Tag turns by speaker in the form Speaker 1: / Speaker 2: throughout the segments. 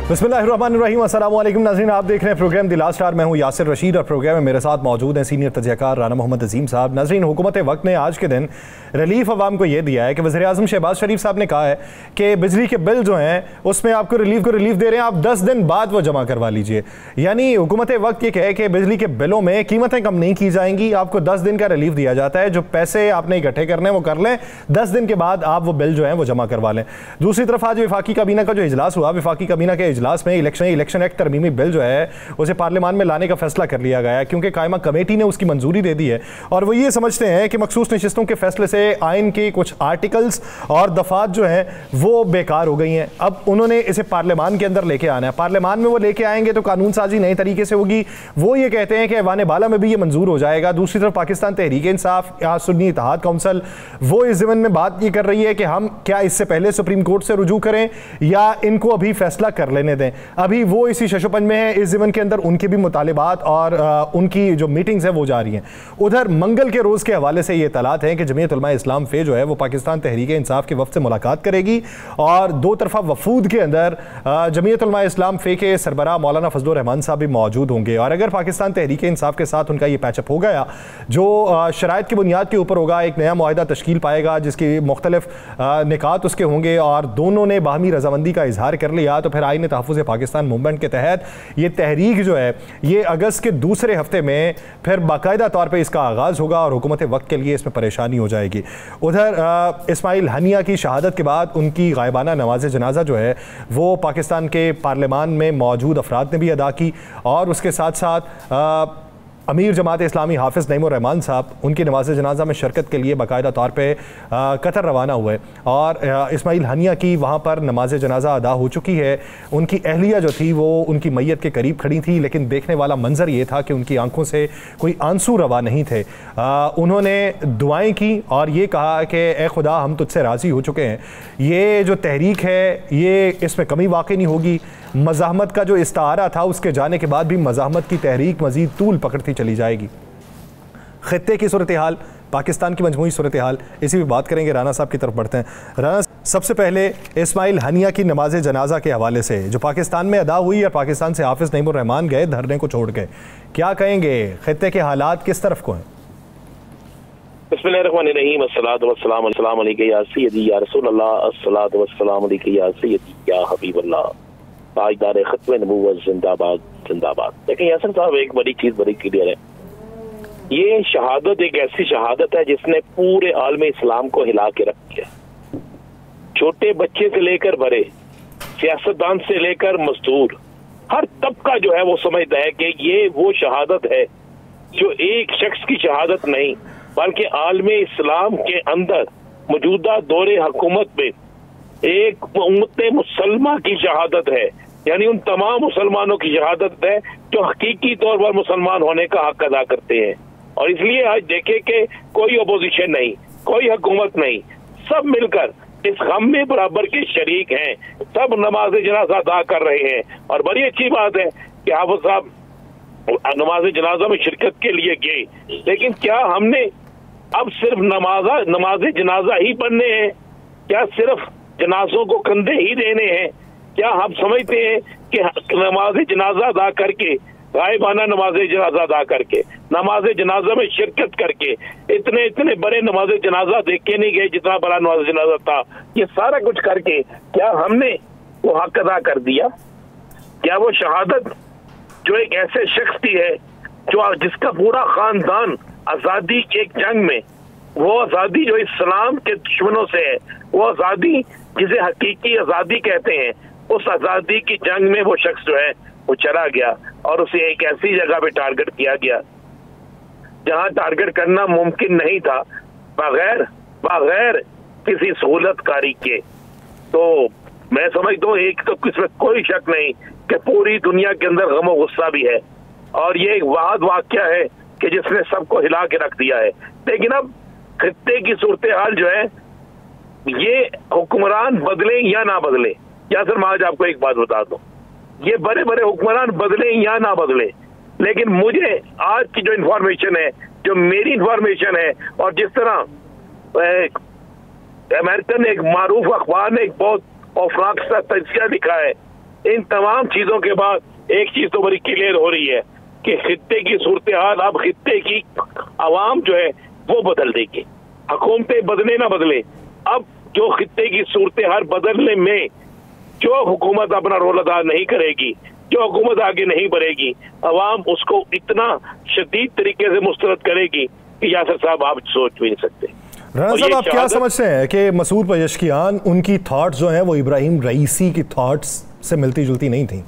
Speaker 1: बिस्मिल्लाहिर्रहमानिर्रहीम, अस्सलाम वालेकुम नाज़रीन, आप देख रहे हैं प्रोग्राम द लास्ट आवर। मैं हूं यासिर रशीद और प्रोग्राम में मेरे साथ मौजूद हैं सीनियर तजज़ियाकार राना मोहम्मद अजीम साहब। नाज़रीन, हुकूमत वक्त ने आज के दिन रिलीफ अवाम को यह दिया है कि वज़ीर-ए-आज़म शहबाज शरीफ साहब ने कहा है कि बिजली के बिल जो हैं उसमें आपको रिलीफ दे रहे हैं, आप 10 दिन बाद वो जमा करवा लीजिए। यानी हुकूमत वक्त ये कहे कि बिजली के बिलों में कीमतें कम नहीं की जाएंगी, आपको 10 दिन का रिलीफ दिया जाता है। जो पैसे आपने इकट्ठे करने वो कर लें, 10 दिन के बाद आप वो बिल जो है वो जमा करवा लें। दूसरी तरफ आज वफाकी काबीना का जो इजलास हुआ, वफाकी काबीना के इजलास में इलेक्शन एक्ट तरमीमी बिल जो है उसे पार्लियामान में लाने का फैसला कर लिया गया है, क्योंकि कायमा कमेटी ने उसकी मंजूरी दे दी है और वो ये समझते हैं कि मखसूस नशिस्तों के फैसले से आइन के कुछ आर्टिकल्स और दफात जो हैं वो बेकार हो गई हैं। अब उन्होंने इसे पार्लियामान के अंदर लेके आना है। पार्लियामान में वो लेके आएंगे तो कानून साजी नए तरीके से होगी। वो ये कहते हैं कि ऐवान बाला में भी ये मंजूर हो जाएगा। दूसरी तरफ पाकिस्तान तहरीक इंसाफ या सुन्नी इत्तेहाद काउंसिल वो इस ज़िमन में बात ये कर रही है कि हम क्या इससे पहले सुप्रीम कोर्ट से रुजू करें या इनको अभी फैसला कर लेने दें। अभी वो इसी शशोपन में है। इस ज़िमन के अंदर उनके भी मुतालिबात और उनकी जो मीटिंग्स हैं वो जारी हैं। उधर मंगल के रोज़ के हवाले से ये इत्तलात हैं कि जमीयत उलमा इस्लाम फे जो है वो पाकिस्तान तहरीक इंसाफ के वफ़द से मुलाकात करेगी और दो तरफा वफूद के अंदर जमीयत उलमा इस्लाम फे के सरबराह मौलाना फजलुर रहमान साहब भी मौजूद होंगे। और अगर पाकिस्तान तहरीक इंसाफ के साथ उनका ये पैचअप हो गया जो शराइत की बुनियाद के ऊपर होगा, एक नया मुआहिदा तश्कील पाएगा जिसकी मुख्तलिफ निकात उसके होंगे और दोनों ने बाहमी रजामंदी का इजहार कर लिया, तो फिर आईन तहफ़्फ़ुज़ पाकिस्तान मूवमेंट के तहत ये तहरीक जो है ये अगस्त के दूसरे हफ्ते में फिर बाकायदा तौर पे इसका आगाज़ होगा और हुकूमत वक्त के लिए इसमें परेशानी हो जाएगी। उधर इस्माइल हनिया की शहादत के बाद उनकी गायबाना नमाज जनाजा जो है वो पाकिस्तान के पार्लियामान में मौजूद अफराद ने भी अदा की और उसके साथ साथ अमीर जमात इस्लामी हाफिज़ नईमुर रहमान साहब उनकी नमाज जनाजा में शिरकत के लिए बाकायदा तौर पे कतर रवाना हुए और इस्माइल हनिया की वहाँ पर नमाज जनाजा अदा हो चुकी है। उनकी अहलिया जो थी वो उनकी मैयत के करीब खड़ी थी, लेकिन देखने वाला मंजर ये था कि उनकी आंखों से कोई आंसू रवा नहीं थे। उन्होंने दुआएं की और ये कहा कि ए खुदा, हम तुझसे राज़ी हो चुके हैं। ये जो तहरीक है ये इसमें कमी वाकई नहीं होगी। मज़ाहमत का जो इस्तारा था उसके जाने के बाद भी मज़ाहमत की तहरीक मज़ीद तूल पकड़ती चली जाएगी। खित्ते की सूरत हाल, पाकिस्तान की मजमूई सूरत हाल, इसी भी बात करेंगे। राना साहब की तरफ बढ़ते हैं। राना, सबसे पहले इस्माइल हनिया की नमाज जनाजा के हवाले से जो पाकिस्तान में अदा हुई और पाकिस्तान से हाफिज़ नईमुर रहमान गए धरने को छोड़ के, क्या कहेंगे? खित्ते के हालात किस तरफ को हैं?
Speaker 2: बिस्मिल्लाहिर्रहमानिर्रहीम, अस्सलातु वस्सलामु अलैका या सय्यदी या रसूलल्लाह, अस्सलातु वस्सलामु अलैका या सय्यदी या हबीबल्लाह, ताजदार खत्म नबूवत जिंदाबाद जिंदाबाद। लेकिन यासिर साहब, एक बड़ी चीज बड़ी क्लियर है, ये शहादत एक ऐसी शहादत है जिसने पूरे आलम इस्लाम को हिला के रख दिया। छोटे बच्चे से लेकर बड़े, सियासतदान से लेकर मजदूर, हर तबका जो है वो समझता है कि ये वो शहादत है जो एक शख्स की शहादत नहीं बल्कि आलम इस्लाम के अंदर मौजूदा दौरे हुकूमत में एक उम्मत मुसलमान की शहादत है। यानी उन तमाम मुसलमानों की शहादत है जो हकीकी तौर पर मुसलमान होने का हक अदा करते हैं। और इसलिए आज देखे कि कोई अपोजिशन नहीं, कोई हुकूमत नहीं, सब मिलकर इस गम में बराबर के शरीक हैं, सब नमाज जनाजा अदा कर रहे हैं। और बड़ी अच्छी बात है कि हाफिज साहब नमाज जनाजा में शिरकत के लिए गए, लेकिन क्या हमने अब सिर्फ नमाज जनाजा ही पढ़ने हैं? क्या सिर्फ जनाजों को कंधे ही देने हैं? क्या हम समझते हैं कि नमाज जनाजा अदा करके, गायबाना नमाज जनाजा अदा करके, नमाज जनाजा में शिरकत करके इतने बड़े नमाज जनाजा देखे नहीं गए जितना बड़ा नमाज जनाजा था? ये सारा कुछ करके क्या हमने वो हक अदा कर दिया? क्या वो शहादत जो एक ऐसे शख्स की है जो जिसका पूरा खानदान आजादी की एक जंग में, वो आजादी जो इस्लाम के दुश्मनों से है, वो आजादी जिसे हकीकी आजादी कहते हैं, उस आजादी की जंग में वो शख्स जो है वो चला गया और उसे एक ऐसी जगह पे टारगेट किया गया जहां टारगेट करना मुमकिन नहीं था बगैर किसी सहूलतकारी के। तो मैं समझता हूँ एक तो इसमें कोई शक नहीं कि पूरी दुनिया के अंदर गम और गुस्सा भी है और ये एक वाकया है कि जिसने सबको हिला के रख दिया है। लेकिन अब खित्ते की सूरत हाल जो है, ये हुक्मरान बदले या ना बदले, या सर मैं आज आपको एक बात बता दूं, ये बड़े बड़े हुक्मरान बदले या ना बदले, लेकिन मुझे आज की जो इंफॉर्मेशन है, जो मेरी इंफॉर्मेशन है, और जिस तरह अमेरिकन एक मारूफ अखबार ने एक बहुत औफनाक सा तजिया लिखा है इन तमाम चीजों के बाद एक चीज तो बड़ी क्लियर हो रही है कि खित्ते की सूरत हाल अब खित्ते की आवाम जो है वो बदल देगी। हुकूमतें बदले ना बदले, अब जो खित्ते की सूरत हाल बदलने में जो हुकूमत अपना रोल अदा नहीं करेगी, जो हुकूमत आगे नहीं बढ़ेगी, अवाम उसको इतना शदीद तरीके से मुस्तरद करेगी कि यासर साहब आप सोच भी नहीं सकते।
Speaker 1: राना साहब, आप क्या समझते हैं कि मसूद पेज़ेश्कियान, उनकी थॉट्स जो हैं वो इब्राहिम रईसी की थॉट्स से मिलती जुलती नहीं थी।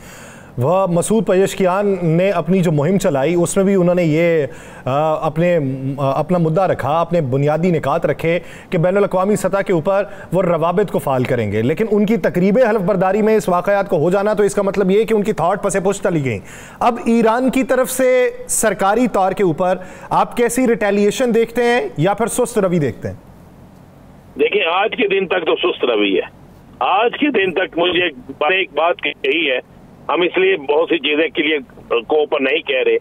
Speaker 1: वह मसूद पेज़ेश्कियान ने अपनी जो मुहिम चलाई उसमें भी उन्होंने ये अपना मुद्दा रखा, अपने बुनियादी निकात रखे कि बैनुल-अक़वामी सतह के ऊपर वो रवाबित को फाल करेंगे, लेकिन उनकी तकरीब हल्फ बर्दारी में इस वाक़यात को हो जाना, तो इसका मतलब ये कि उनकी थाट पसे पुश चली गई। अब ईरान की तरफ से सरकारी तौर के ऊपर आप कैसी रिटेलिएशन देखते हैं या फिर सुस्त रवि देखते हैं?
Speaker 2: देखिए, आज के दिन तक तो सुस्त रवि है। आज के दिन तक मुझे एक बात कही है, हम इसलिए बहुत सी चीजें क्लियर को ऊपर नहीं कह रहे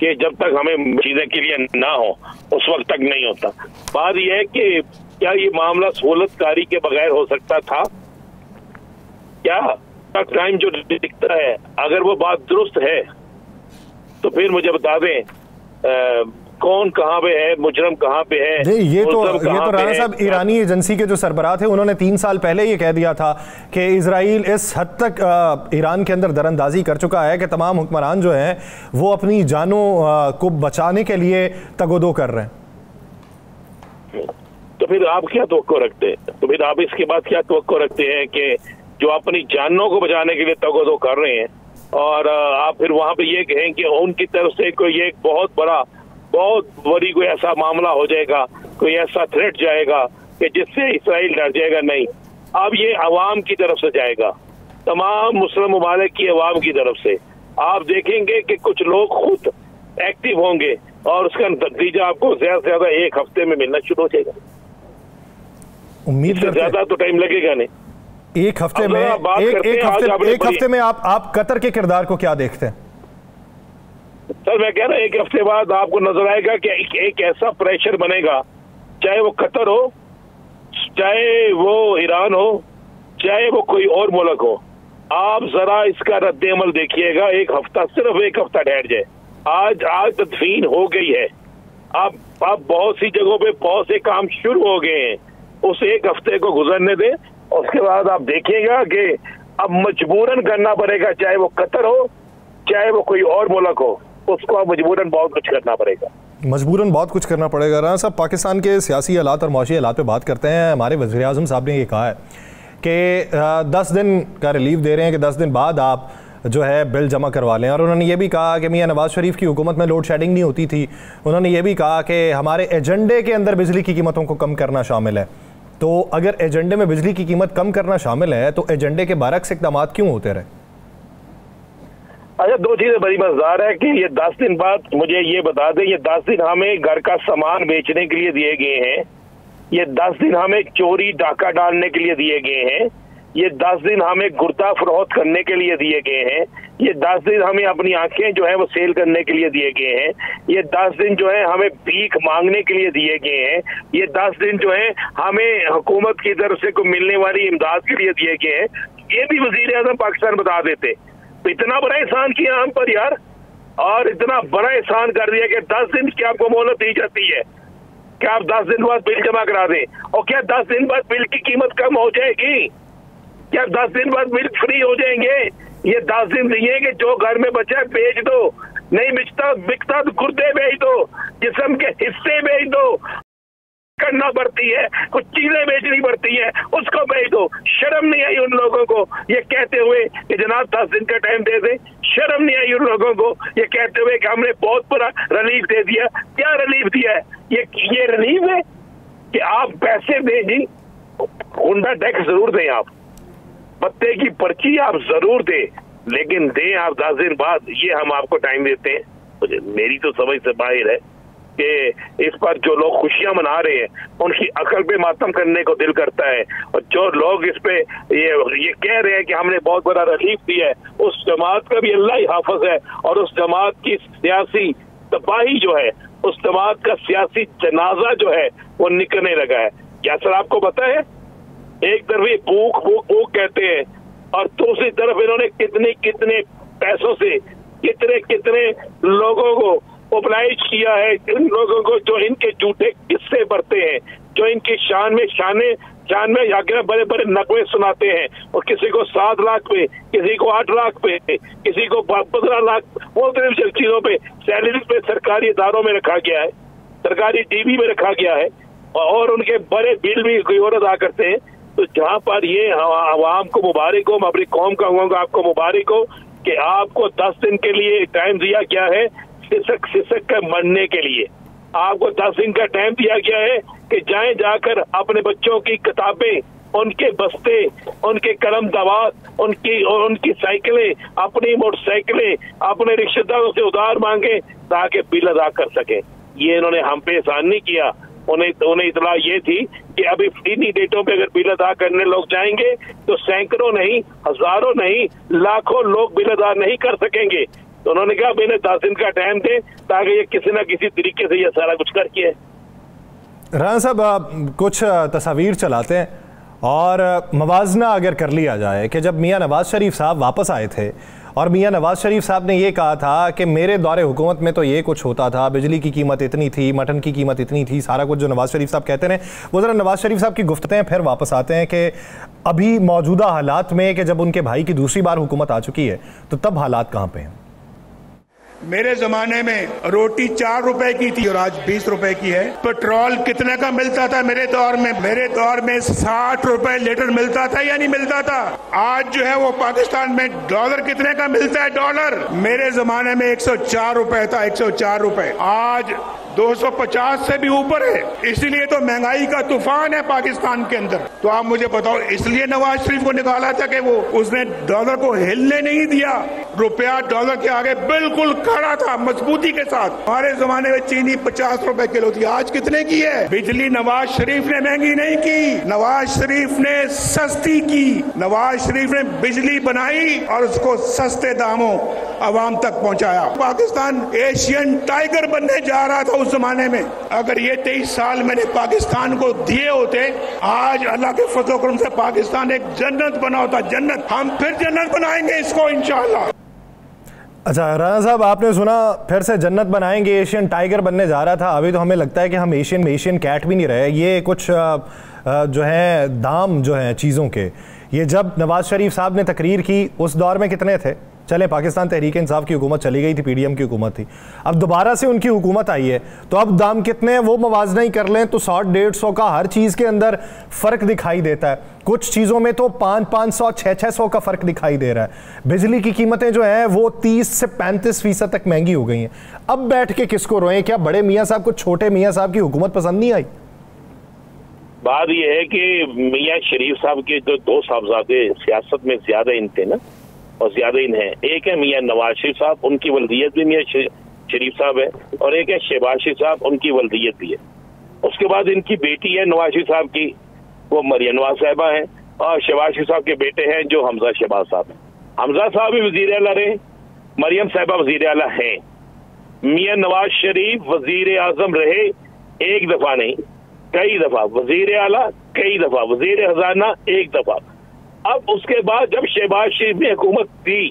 Speaker 2: कि जब तक हमें चीजें क्लियर ना हो उस वक्त तक नहीं होता। बात यह है कि क्या ये मामला सहूलतकारी के बगैर हो सकता था? क्या टाइम जो दिखता है, अगर वो बात दुरुस्त है तो फिर मुझे बता दें कौन कहाँ पे है, मुजरम कहाँ पे है।
Speaker 1: ये तो राना साहब, ईरानी एजेंसी के जो सरबराह थे उन्होंने 3 साल पहले ये कह दिया था कि इजराइल इस हद तक ईरान के अंदर दरअंदाजी कर चुका है कि तमाम हुक्मरान जो हैं वो अपनी जानों को बचाने के लिए तगोदो कर रहे हैं।
Speaker 2: तो फिर आप क्या तवक्को रखते हैं? तो फिर आप इसके बाद क्या तवक्को रखते हैं कि जो अपनी जानों को बचाने के लिए तगोदो कर रहे हैं और आप फिर वहां पे ये कहें कि उनकी तरफ से कोई एक बहुत बड़ी कोई ऐसा मामला हो जाएगा, कोई ऐसा थ्रेट जाएगा कि जिससे इसराइल डर जाएगा? नहीं, अब ये अवाम की तरफ से जाएगा, तमाम मुस्लिम ममालिक की अवाम की तरफ से। आप देखेंगे कि कुछ लोग खुद एक्टिव होंगे और उसका नतीजा आपको ज्यादा से ज्यादा 1 हफ्ते में मिलना शुरू हो जाएगा।
Speaker 1: उम्मीद करते
Speaker 2: ज्यादा तो टाइम लगेगा नहीं।
Speaker 1: 1 हफ्ते में एक हफ्ते में आप कतर के किरदार को क्या देखते हैं?
Speaker 2: सर, मैं कह रहा हूँ 1 हफ्ते बाद आपको नजर आएगा कि एक ऐसा प्रेशर बनेगा, चाहे वो कतर हो, चाहे वो ईरान हो, चाहे वो कोई और मुल्क हो। आप जरा इसका रद्द-ए-अमल देखिएगा। 1 हफ्ता, सिर्फ 1 हफ्ता ठहर जाए। आज तदफीन हो गई है, अब बहुत सी जगहों पे बहुत से काम शुरू हो गए हैं। उस 1 हफ्ते को गुजरने दें, उसके बाद आप देखिएगा कि अब मजबूरन करना पड़ेगा, चाहे वो कतर हो, चाहे वो कोई और मुल्क हो, उसको अब मजबूरन बहुत कुछ करना पड़ेगा।
Speaker 1: मजबूरन बहुत कुछ करना पड़ेगा। राना साहब, पाकिस्तान के सियासी हालात और मौशी हालात पे बात करते हैं। हमारे वज़ीर आज़म साहब ने ये कहा है कि 10 दिन का रिलीफ दे रहे हैं कि 10 दिन बाद आप जो है बिल जमा करवा लें, और उन्होंने ये भी कहा कि मियां नवाज शरीफ की हुकूमत में लोड शेडिंग नहीं होती थी। उन्होंने ये भी कहा कि हमारे एजेंडे के अंदर बिजली की कीमतों को कम करना शामिल है। तो अगर एजेंडे में बिजली की कीमत कम करना शामिल है तो एजेंडे के बरक्स इक़दाम क्यों होते रहे?
Speaker 2: अच्छा, 2 चीजें बड़ी मजेदार है कि ये 10 दिन बाद मुझे ये बता दें, ये 10 दिन हमें घर का सामान बेचने के लिए दिए गए हैं, ये 10 दिन हमें चोरी डाका डालने के लिए दिए गए हैं, ये 10 दिन हमें गुर्दा फरोख्त करने के लिए दिए गए हैं, ये 10 दिन हमें अपनी आंखें जो है वो सेल करने के लिए दिए गए हैं, ये 10 दिन जो है हमें भीख मांगने के लिए दिए गए हैं, ये 10 दिन जो है हमें हुकूमत की तरफ से को मिलने वाली इमदाद के लिए दिए गए हैं। ये भी वजीर आज़म पाकिस्तान बता देते। तो इतना बड़ा एहसान किया हम पर यार, और इतना बड़ा एहसान कर दिया कि 10 दिन की आपको मोहलत दी जाती है कि आप 10 दिन बाद बिल जमा करा दें। और क्या 10 दिन बाद बिल की कीमत कम हो जाएगी? क्या 10 दिन बाद बिल फ्री हो जाएंगे? ये 10 दिन दिए कि जो घर में बचा बेच दो, नहीं बिकता तो गुर्दे बेच दो, जिस्म के हिस्से बेच दो, करना पड़ती है, कुछ चीजें बेचनी पड़ती है, उसको बेच दो। शर्म नहीं आई उन लोगों को ये कहते हुए कि जनाब 10 दिन का टाइम दे दें? शर्म नहीं आई उन लोगों को ये कहते हुए कि हमने बहुत बड़ा रिलीफ दे दिया? क्या रिलीफ दिया है? ये रिलीफ है कि आप पैसे दें जी, हुंडा टैक्स जरूर दें, आप पत्ते की पर्ची आप जरूर दें, लेकिन दें आप 10 दिन बाद। ये हम आपको टाइम देते हैं। मेरी तो समझ से बाहर है कि इस पर जो लोग खुशियां मना रहे हैं उनकी अकल पे मातम करने को दिल करता है, और जो लोग इस पे ये कह रहे हैं कि हमने बहुत बड़ा रिलीफ दिया है, उस जमात का भी अल्लाह ही हाफिज है, और उस जमात की सियासी तबाही जो है, उस जमात का सियासी जनाजा जो है वो निकलने लगा है। क्या सर आपको पता है, एक तरफ भूख भूख भूख कहते हैं, और दूसरी तरफ इन्होंने कितने पैसों से कितने लोगों को मोबिलाइज किया है, इन लोगों को जो इनके झूठे किस्से बढ़ते हैं, जो इनकी शान में जाकर बड़े बड़े नकवे सुनाते हैं, और किसी को 7 लाख पे, किसी को 8 लाख पे, किसी को 15 लाख मुख्तलिफ चीजों पे सैलरी पे सरकारी इदारों में रखा गया है, सरकारी टीवी में रखा गया है, और उनके बड़े बिल भी कोई और अदा करते हैं। तो जहां पर ये आवाम को मुबारक हो, मैं अपनी कौम कहूँगा आपको मुबारक हो कि आपको 10 दिन के लिए टाइम दिया गया है सिसक कर मरने के लिए। आपको 10 दिन का टाइम दिया गया है कि जाएं जाकर अपने बच्चों की किताबें, उनके बस्ते, उनके कलम दवात, उनकी साइकिलें, अपनी मोटरसाइकिलें अपने रिश्तेदारों से उधार मांगे ताकि बिल अदा कर सके। ये इन्होंने हम पे एहसान नहीं किया। उन्हें इतला ये थी कि अभी इन्हीं डेटों पे अगर बिल अदा करने लोग जाएंगे तो सैकड़ों नहीं, हजारों नहीं, लाखों लोग बिल अदा नहीं कर सकेंगे। तो उन्होंने कहा इन्हें 10 दिन का टाइम दे ताकि ये किसी न किसी तरीके से ये सारा कुछ करके।
Speaker 1: राना साहब कुछ तस्वीर चलाते हैं और मवाजना अगर कर लिया जाए कि जब मियाँ नवाज शरीफ साहब वापस आए थे और मियाँ नवाज शरीफ साहब ने ये कहा था कि मेरे दौरे हुकूमत में तो ये कुछ होता था, बिजली की कीमत इतनी थी, मटन की कीमत इतनी थी, सारा कुछ जो नवाज शरीफ साहब कहते हैं वो ज़रा नवाज शरीफ साहब की गुफ्तगूएं फिर वापस आते हैं कि अभी मौजूदा हालात में कि जब उनके भाई की दूसरी बार हुकूमत आ चुकी है तो तब हालात कहाँ पे हैं।
Speaker 3: मेरे जमाने में रोटी 4 रुपए की थी और आज 20 रुपए की है। पेट्रोल कितने का मिलता था मेरे दौर में 60 रुपए लीटर मिलता था या नहीं मिलता था। आज जो है वो पाकिस्तान में डॉलर कितने का मिलता है। डॉलर मेरे जमाने में 104 रुपए था, 104 रुपए, आज 250 से भी ऊपर है। इसलिए तो महंगाई का तूफान है पाकिस्तान के अंदर। तो आप मुझे बताओ, इसलिए नवाज शरीफ को निकाला था कि वो उसने डॉलर को हिलने नहीं दिया। रुपया डॉलर के आगे बिल्कुल खड़ा था मजबूती के साथ। हमारे जमाने में चीनी 50 रुपए किलो थी, आज कितने की है। बिजली नवाज शरीफ ने महंगी नहीं की, नवाज शरीफ ने सस्ती की। नवाज शरीफ ने बिजली बनाई और उसको सस्ते दामों आवाम तक पहुंचाया। पाकिस्तान एशियन टाइगर बनने जा रहा था उस जमाने में। अगर ये 23 साल मैंने पाकिस्तान को दिए होते, आज अल्लाह के फजल करम से पाकिस्तान एक जन्नत बना होता। जन्नत, हम फिर जन्नत बनाएंगे इसको इंशाअल्लाह।
Speaker 1: अच्छा राना साहब, आपने सुना फिर से जन्नत बनाएंगे, एशियन टाइगर बनने जा रहा था। अभी तो हमें लगता है कि हम एशियन कैट भी नहीं रहे। ये कुछ जो है दाम जो है चीज़ों के, ये जब नवाज शरीफ साहब ने तकरीर की उस दौर में कितने थे। चले पाकिस्तान तहरीक इंसाफ की हुकूमत चली गई थी, पीडीएम की हुकूमत थी, अब दोबारा से उनकी हुकूमत आई है तो अब दाम कितने हैं वो मवाजना ही कर लें तो 100-150 का हर चीज़ के अंदर फ़र्क दिखाई देता है। कुछ चीज़ों में तो 500, 600 का फ़र्क दिखाई दे रहा है। बिजली की कीमतें जो हैं वो 30 से 35% तक महंगी हो गई हैं। अब बैठ के किसको रोएं? क्या बड़े मियाँ साहब को छोटे मियाँ साहब की हुकूमत पसंद नहीं आई?
Speaker 2: बात यह है कि मियाँ शरीफ साहब के जो 2 साहबजादे सियासत में ज्यादा इन थे ना, और ज्यादा इन है। एक है मियाँ नवाज शरीफ साहब, उनकी वल्दियत भी मियाँ शरीफ साहब है, और एक है शहबाज शरीफ साहब, उनकी वल्दियत भी है। उसके बाद इनकी बेटी है नवाज शरीफ साहब की, वो मरियम नवाज साहिबा है, और शहबाज शरीफ साहब के बेटे हैं जो हमजा शहबाज साहब हैं। हमजा साहब भी वजीर आला रहे, मरियम साहिबा वजीर आला है। मियाँ नवाज शरीफ वजीर आजम रहे, एक दफा नहीं कई दफा, वजीर आला कई दफा, वजीर खजाना एक दफा। अब उसके बाद जब शहबाज शरीफ ने हुकूमत दी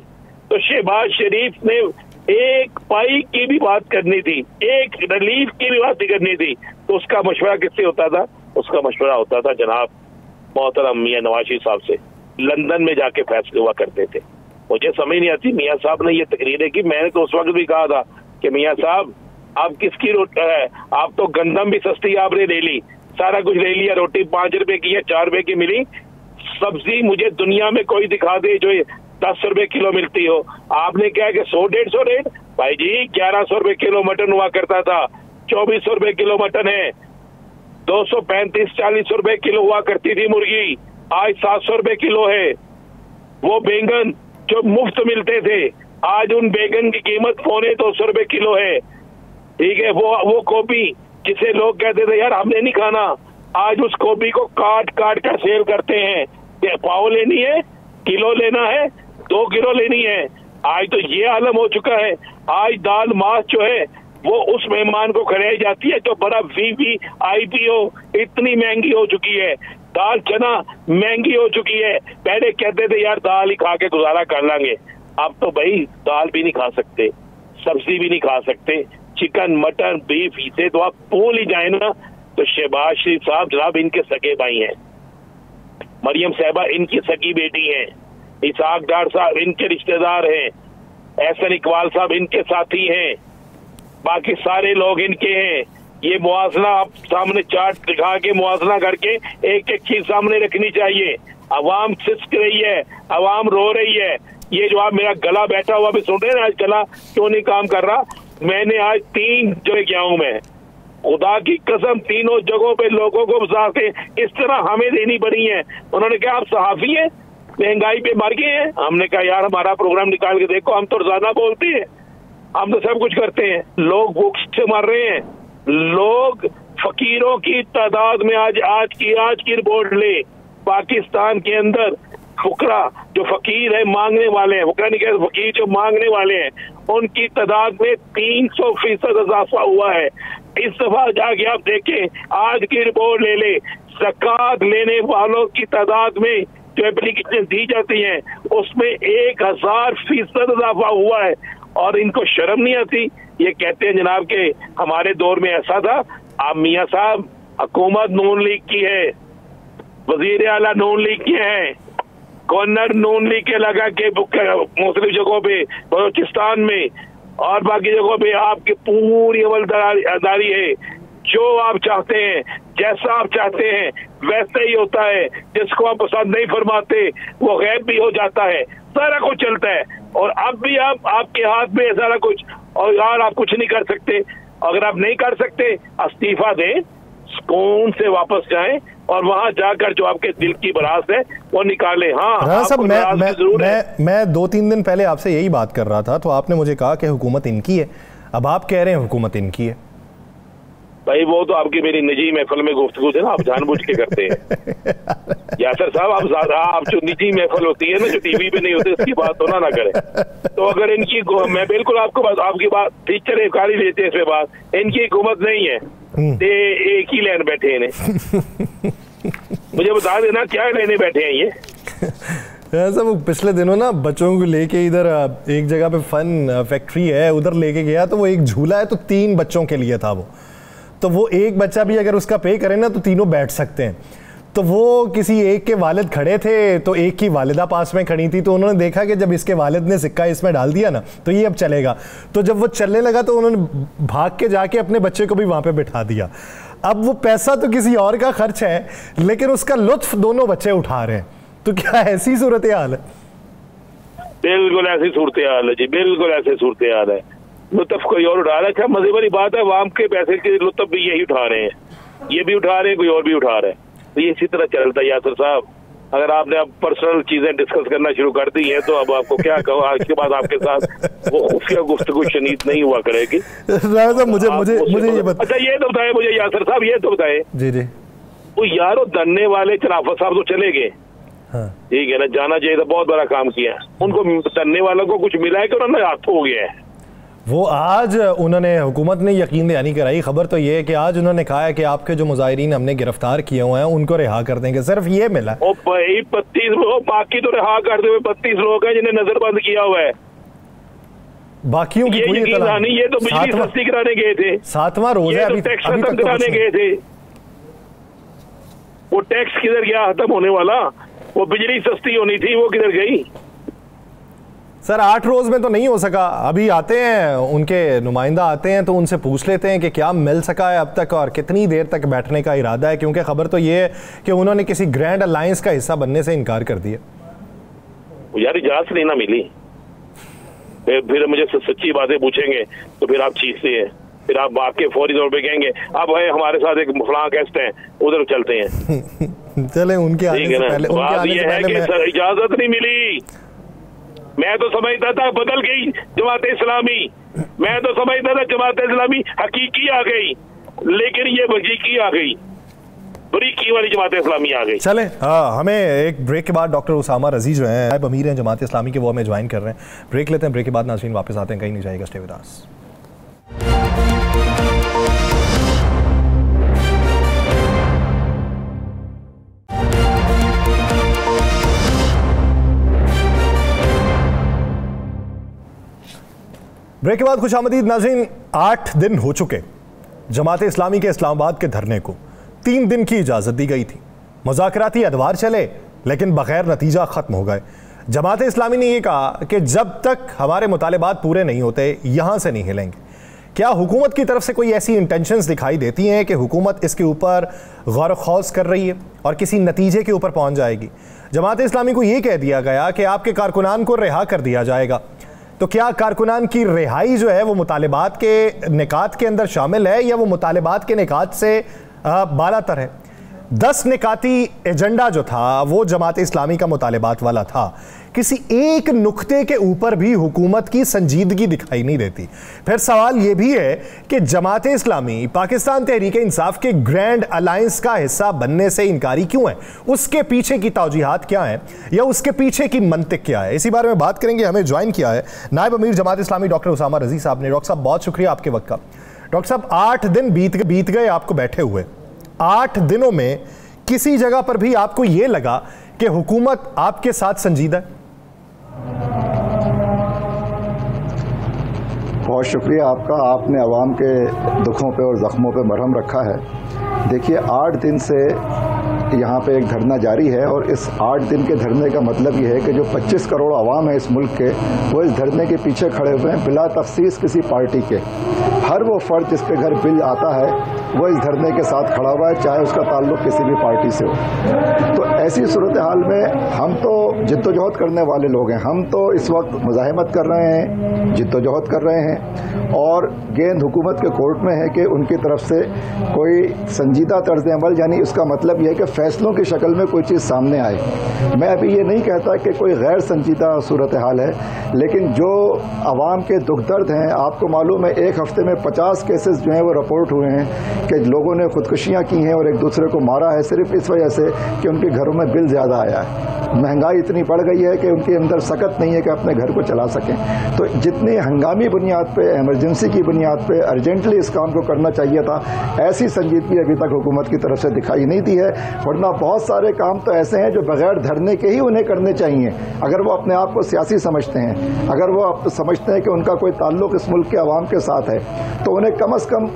Speaker 2: तो शहबाज शरीफ ने एक पाई की भी बात करनी थी, एक रिलीफ की भी बात करनी थी, तो उसका मशवरा किससे होता था? उसका मशवरा होता था जनाब मोहतरम मियाँ नवाज शरीफ साहब से। लंदन में जाके फैसले हुआ करते थे। मुझे समझ नहीं आती, मियाँ साहब ने ये तकरीरें की, मैंने तो उस वक्त भी कहा था कि मियाँ साहब आप किसकी रोटी है, आप तो गंदम भी सस्ती आपने ले ली, सारा कुछ ले लिया, रोटी 5 रुपए की या 4 रुपए की मिली, सब्जी मुझे दुनिया में कोई दिखा दे जो 10 रुपए किलो मिलती हो। आपने क्या कि 100-150 रेट, भाई जी 1100 रुपए किलो मटन हुआ करता था, 2400 रुपए किलो मटन है, 235-40 रुपए किलो हुआ करती थी मुर्गी, आज 700 रुपए किलो है। वो बैंगन जो मुफ्त मिलते थे, आज उन बैंगन की कीमत 250 रुपए किलो है। ठीक है, वो गोभी जिसे लोग कहते थे यार हमने नहीं खाना, आज उस गोभी को काट कर सेल करते हैं। पाव लेनी है, किलो लेना है, 2 किलो लेनी है। आज तो ये आलम हो चुका है। आज दाल मास जो है वो उस मेहमान को खिलाई जाती है जो बड़ा VVIPO इतनी महंगी हो चुकी है। दाल चना महंगी हो चुकी है। पहले कहते थे यार दाल ही खा के गुजारा कर लेंगे, अब तो भाई दाल भी नहीं खा सकते, सब्जी भी नहीं खा सकते, चिकन मटन बीफ इसे तो आप भूल ही जाए ना। तो शहबाज शरीफ साहब जनाब इनके सगे भाई हैं, मरियम साहिबा इनकी सगी बेटी हैं, इसाक डार साहब इनके रिश्तेदार हैं, एहसन इकबाल साहब इनके साथी हैं, बाकी सारे लोग इनके हैं। ये मुआवजा आप सामने चार्ट दिखा के मुआवजा करके एक एक चीज सामने रखनी चाहिए। अवाम सिसक रही है, अवाम रो रही है। ये जो आप मेरा गला बैठा हुआ भी सुन रहे हैं, आज गला क्यों नहीं काम कर रहा। मैंने आज 3 जगह गया हूं मैं, खुदा की कसम तीनों जगहों पे लोगों को वजाहतें इस तरह हमें देनी पड़ी है। उन्होंने कहा आप सहाफी हैं, महंगाई पे मर गए हैं। हमने कहा यार हमारा प्रोग्राम निकाल के देखो, हम तो रोजाना बोलते हैं, हम तो सब कुछ करते हैं। लोग भूख से मर रहे हैं, लोग फकीरों की तादाद में आज की रिपोर्ट ले, पाकिस्तान के अंदर फुकरा जो फकीर है मांगने वाले हैं, फुकरा नहीं कहते, फकीर जो मांगने वाले हैं उनकी तादाद में 300% इजाफा हुआ है। इस दफा जाके आप देखें, आज की रिपोर्ट ले ले, ज़कात लेने वालों की तादाद में जो एप्लीकेशन दी जाती हैं उसमें 1000% इजाफा हुआ है। और इनको शर्म नहीं आती। ये कहते हैं जनाब के हमारे दौर में ऐसा था। आप मियाँ साहब हुकूमत नून लीग की है, वजीर आला नून लीग के हैं, गवर्नर नून लीग के लगा के मुख्तलिफ जगहों पे बलोचिस्तान में और बाकी जगहों पे आपकी पूरी अमलदारी है। जो आप चाहते हैं, जैसा आप चाहते हैं वैसे ही होता है। जिसको आप पसंद नहीं फरमाते वो गैब भी हो जाता है, सारा कुछ चलता है। और अब भी आपके हाथ में है सारा कुछ, और यार आप कुछ नहीं कर सकते। अगर आप नहीं कर सकते इस्तीफा दें, सुकून से वापस जाएं और वहां जाकर जो आपके दिल की भड़ास है वो निकालें। हाँ
Speaker 1: साहब, मैं 2-3 दिन पहले आपसे यही बात कर रहा था, तो आपने मुझे कहा कि हुकूमत इनकी है, अब आप कह रहे हैं हुकूमत इनकी है।
Speaker 2: भाई वो तो आपकी मेरी निजी महफिल में गुफ्तगू से ना आप जानबूझ के करते हैं यासर साहब। आप जो निजी महफिल होती है ना, जो टीवी पे नहीं होती, उसकी बात तो ना करें। तो अगर इनकी, मैं बिल्कुल आपकी बात टीचर कारी लेते हैं, इस पे बात इनकी हुकूमत नहीं है, एक ही लेने बैठे हैं मुझे बता देना क्या लेने बैठे हैं ये।
Speaker 1: ऐसा वो पिछले दिनों ना बच्चों को लेके इधर एक जगह पे फन फैक्ट्री है, उधर लेके गया, तो वो एक झूला है तो 3 बच्चों के लिए था वो। तो वो एक बच्चा भी अगर उसका पे करे ना तो तीनों बैठ सकते हैं। तो वो किसी एक के वालिद खड़े थे, तो एक की वालिदा पास में खड़ी थी, तो उन्होंने देखा कि जब इसके वालिद ने सिक्का इसमें डाल दिया ना तो ये अब चलेगा। तो जब वो चलने लगा तो उन्होंने भाग के जाके अपने बच्चे को भी वहां पे बिठा दिया। अब वो पैसा तो किसी और का खर्च है, लेकिन उसका लुत्फ दोनों बच्चे उठा रहे हैं। तो क्या ऐसी सूरत हाल है?
Speaker 2: बिल्कुल ऐसी सूरत हाल है जी, बिल्कुल ऐसी सूरत हाल है। लुत्फ कोई और उठा रहा है। अच्छा मजे वाली बात है, आवाम के पैसे के लुत्फ भी यही उठा रहे हैं, ये भी उठा रहे हैं, कोई और भी उठा रहा है। तो ये इसी तरह चलता है यासर साहब। अगर आपने अब पर्सनल चीजें डिस्कस करना शुरू कर दी है तो अब आपको क्या कहूँ, आज के बाद आपके साथ वो खुफिया गुफ्तगू शनीद नहीं हुआ करेगी।
Speaker 1: मुझे ये बता।
Speaker 2: अच्छा ये तो बताए मुझे यासर साहब, ये तो बताए
Speaker 1: जी जी,
Speaker 2: वो यारो धरने वाले खिलाफत साहब तो चले गए, ठीक है ना, जाना चाहिए था, बहुत बड़ा काम किया। उनको धरने वालों को कुछ मिला है कि उन्होंने हाथ हो गया है।
Speaker 1: वो आज उन्होंने, हुकूमत ने यकीन दहानी कराई। खबर तो ये है कि आज उन्होंने कहा है कि आपके जो मुजाहिरीन हमने गिरफ्तार किए हुए हैं उनको रिहा कर देंगे। सिर्फ ये मिला है।
Speaker 2: 32 लोग, बाकी तो रिहा करते हुए 32 लोग हैं जिन्हें नजरबंद किया हुआ है।
Speaker 1: बाकियों की कोई इत्तला नहीं।
Speaker 2: ये तो बिजली सस्ती कराने गए थे,
Speaker 1: 7वां रोज है, अभी
Speaker 2: टैक्स खत्म कराने गए थे। वो टैक्स किधर गया खत्म होने वाला? वो बिजली सस्ती होनी थी, वो किधर गई?
Speaker 1: सर 8 रोज में तो नहीं हो सका। अभी आते हैं उनके नुमाइंदा आते हैं तो उनसे पूछ लेते हैं कि क्या मिल सका है अब तक और कितनी देर तक बैठने का इरादा है, क्योंकि खबर तो ये है कि उन्होंने किसी ग्रैंड अलायंस का हिस्सा बनने से इनकार कर दिया।
Speaker 2: यार इजाजत नहीं ना मिली, फिर मुझे सच्ची बातें पूछेंगे तो फिर आप चीखते हैं, फिर आप आपके फौरी तौर पे कहेंगे अब भाई हमारे साथ एक फलां गेस्ट है, उधर चलते हैं।
Speaker 1: चले उनके आने से पहले,
Speaker 2: इजाजत नहीं मिली। मैं तो समझता था बदल गई जमात इस्लामी, मैं तो समझता था जमात इस्लामी हकीकी आ गई, लेकिन ये बजीकी आ गई, बरीकी वाली जमात इस्लामी आ गई।
Speaker 1: चले हमें एक ब्रेक के बाद डॉक्टर उसामा रजी जो हैं, नायब अमीर हैं जमात इस्लामी के, वो हमें ज्वाइन कर रहे हैं। ब्रेक लेते हैं, ब्रेक के बाद नाज़रीन वापस आते हैं, कहीं नहीं जाएगा, स्टे विद अस। ब्रेक के बाद खुशामदीद नाज़रीन। 8 दिन हो चुके जमात इस्लामी के इस्लामाबाद के धरने को। 3 दिन की इजाज़त दी गई थी। मुज़ाकराती अदवार चले लेकिन बगैर नतीजा ख़त्म हो गए। जमात इस्लामी ने यह कहा कि जब तक हमारे मुतालिबात पूरे नहीं होते यहाँ से नहीं हिलेंगे। क्या हुकूमत की तरफ से कोई ऐसी इंटेंशंस दिखाई देती हैं कि हुकूमत इसके ऊपर गौर खौज कर रही है और किसी नतीजे के ऊपर पहुँच जाएगी? जमात इस्लामी को यह कह दिया गया कि आपके कारकुनान को रिहा कर दिया जाएगा, तो क्या कारकुनान की रिहाई जो है वो मुतालिबात के निकात के अंदर शामिल है या वो मुतालिबात के निकात से बालातर है? 10 निकाती एजेंडा जो था वो जमात इस्लामी का मुतालिबात वाला था। किसी एक नुक्ते के ऊपर भी हुकूमत की संजीदगी दिखाई नहीं देती। फिर सवाल ये भी है कि जमात इस्लामी पाकिस्तान तहरीक इंसाफ के ग्रैंड अलायंस का हिस्सा बनने से इनकारी क्यों है? उसके पीछे की तौजीहात क्या है या उसके पीछे की मंतिक क्या है? इसी बारे में बात करेंगे। हमें ज्वाइन किया है नायब अमीर जमात इस्लामी डॉक्टर उसामा रजी साहब ने। डॉक्टर साहब बहुत शुक्रिया आपके वक्त का। डॉक्टर साहब 8 दिन बीत गए आपको बैठे हुए। 8 दिनों में किसी जगह पर भी आपको यह लगा कि हुकूमत आपके साथ संजीदा है?
Speaker 4: बहुत शुक्रिया आपका। आपने अवाम के दुखों पे और ज़ख्मों पे मरहम रखा है। देखिए 8 दिन से यहाँ पे एक धरना जारी है और इस 8 दिन के धरने का मतलब ये है कि जो 25 करोड़ अवाम है इस मुल्क के, वो इस धरने के पीछे खड़े हुए हैं बिला तखसीस किसी पार्टी के। हर वो फर्द जिसके घर बिल आता है वो इस धरने के साथ खड़ा हुआ है, चाहे उसका ताल्लुक किसी भी पार्टी से हो। तो ऐसी सूरत हाल में हम तो जिद्दोजहद करने वाले लोग हैं। हम तो इस वक्त मुज़ाहिमत कर रहे हैं, जिद्दोजहद कर रहे हैं और गेंद हुकूमत के कोर्ट में है कि उनकी तरफ से कोई संजीदा तर्ज अमल, यानी उसका मतलब यह है कि फैसलों की शक्ल में कोई चीज़ सामने आए। मैं अभी ये नहीं कहता कि कोई गैर संजीदा सूरत हाल है, लेकिन जो आवाम के दुख दर्द हैं, आपको मालूम है 1 हफ्ते में 50 केसेस जो हैं वो रिपोर्ट हुए हैं कि लोगों ने खुदकुशियाँ की हैं और एक दूसरे को मारा है सिर्फ इस वजह से कि उनके घरों में बिल ज़्यादा आया है। महंगाई इतनी बढ़ गई है कि उनके अंदर सकत नहीं है कि अपने घर को चला सकें। तो जितनी हंगामी बुनियाद पे, इमरजेंसी की बुनियाद पे अर्जेंटली इस काम को करना चाहिए था, ऐसी संजीदगी अभी तक हुकूमत की तरफ से दिखाई नहीं दी है। वरना बहुत सारे काम तो ऐसे हैं जो बगैर धरने के ही उन्हें करने चाहिए। अगर वो अपने आप को सियासी समझते हैं, अगर वो समझते हैं कि उनका कोई ताल्लुक इस मुल्क के अवाम के साथ है, तो उन्हें कम से कम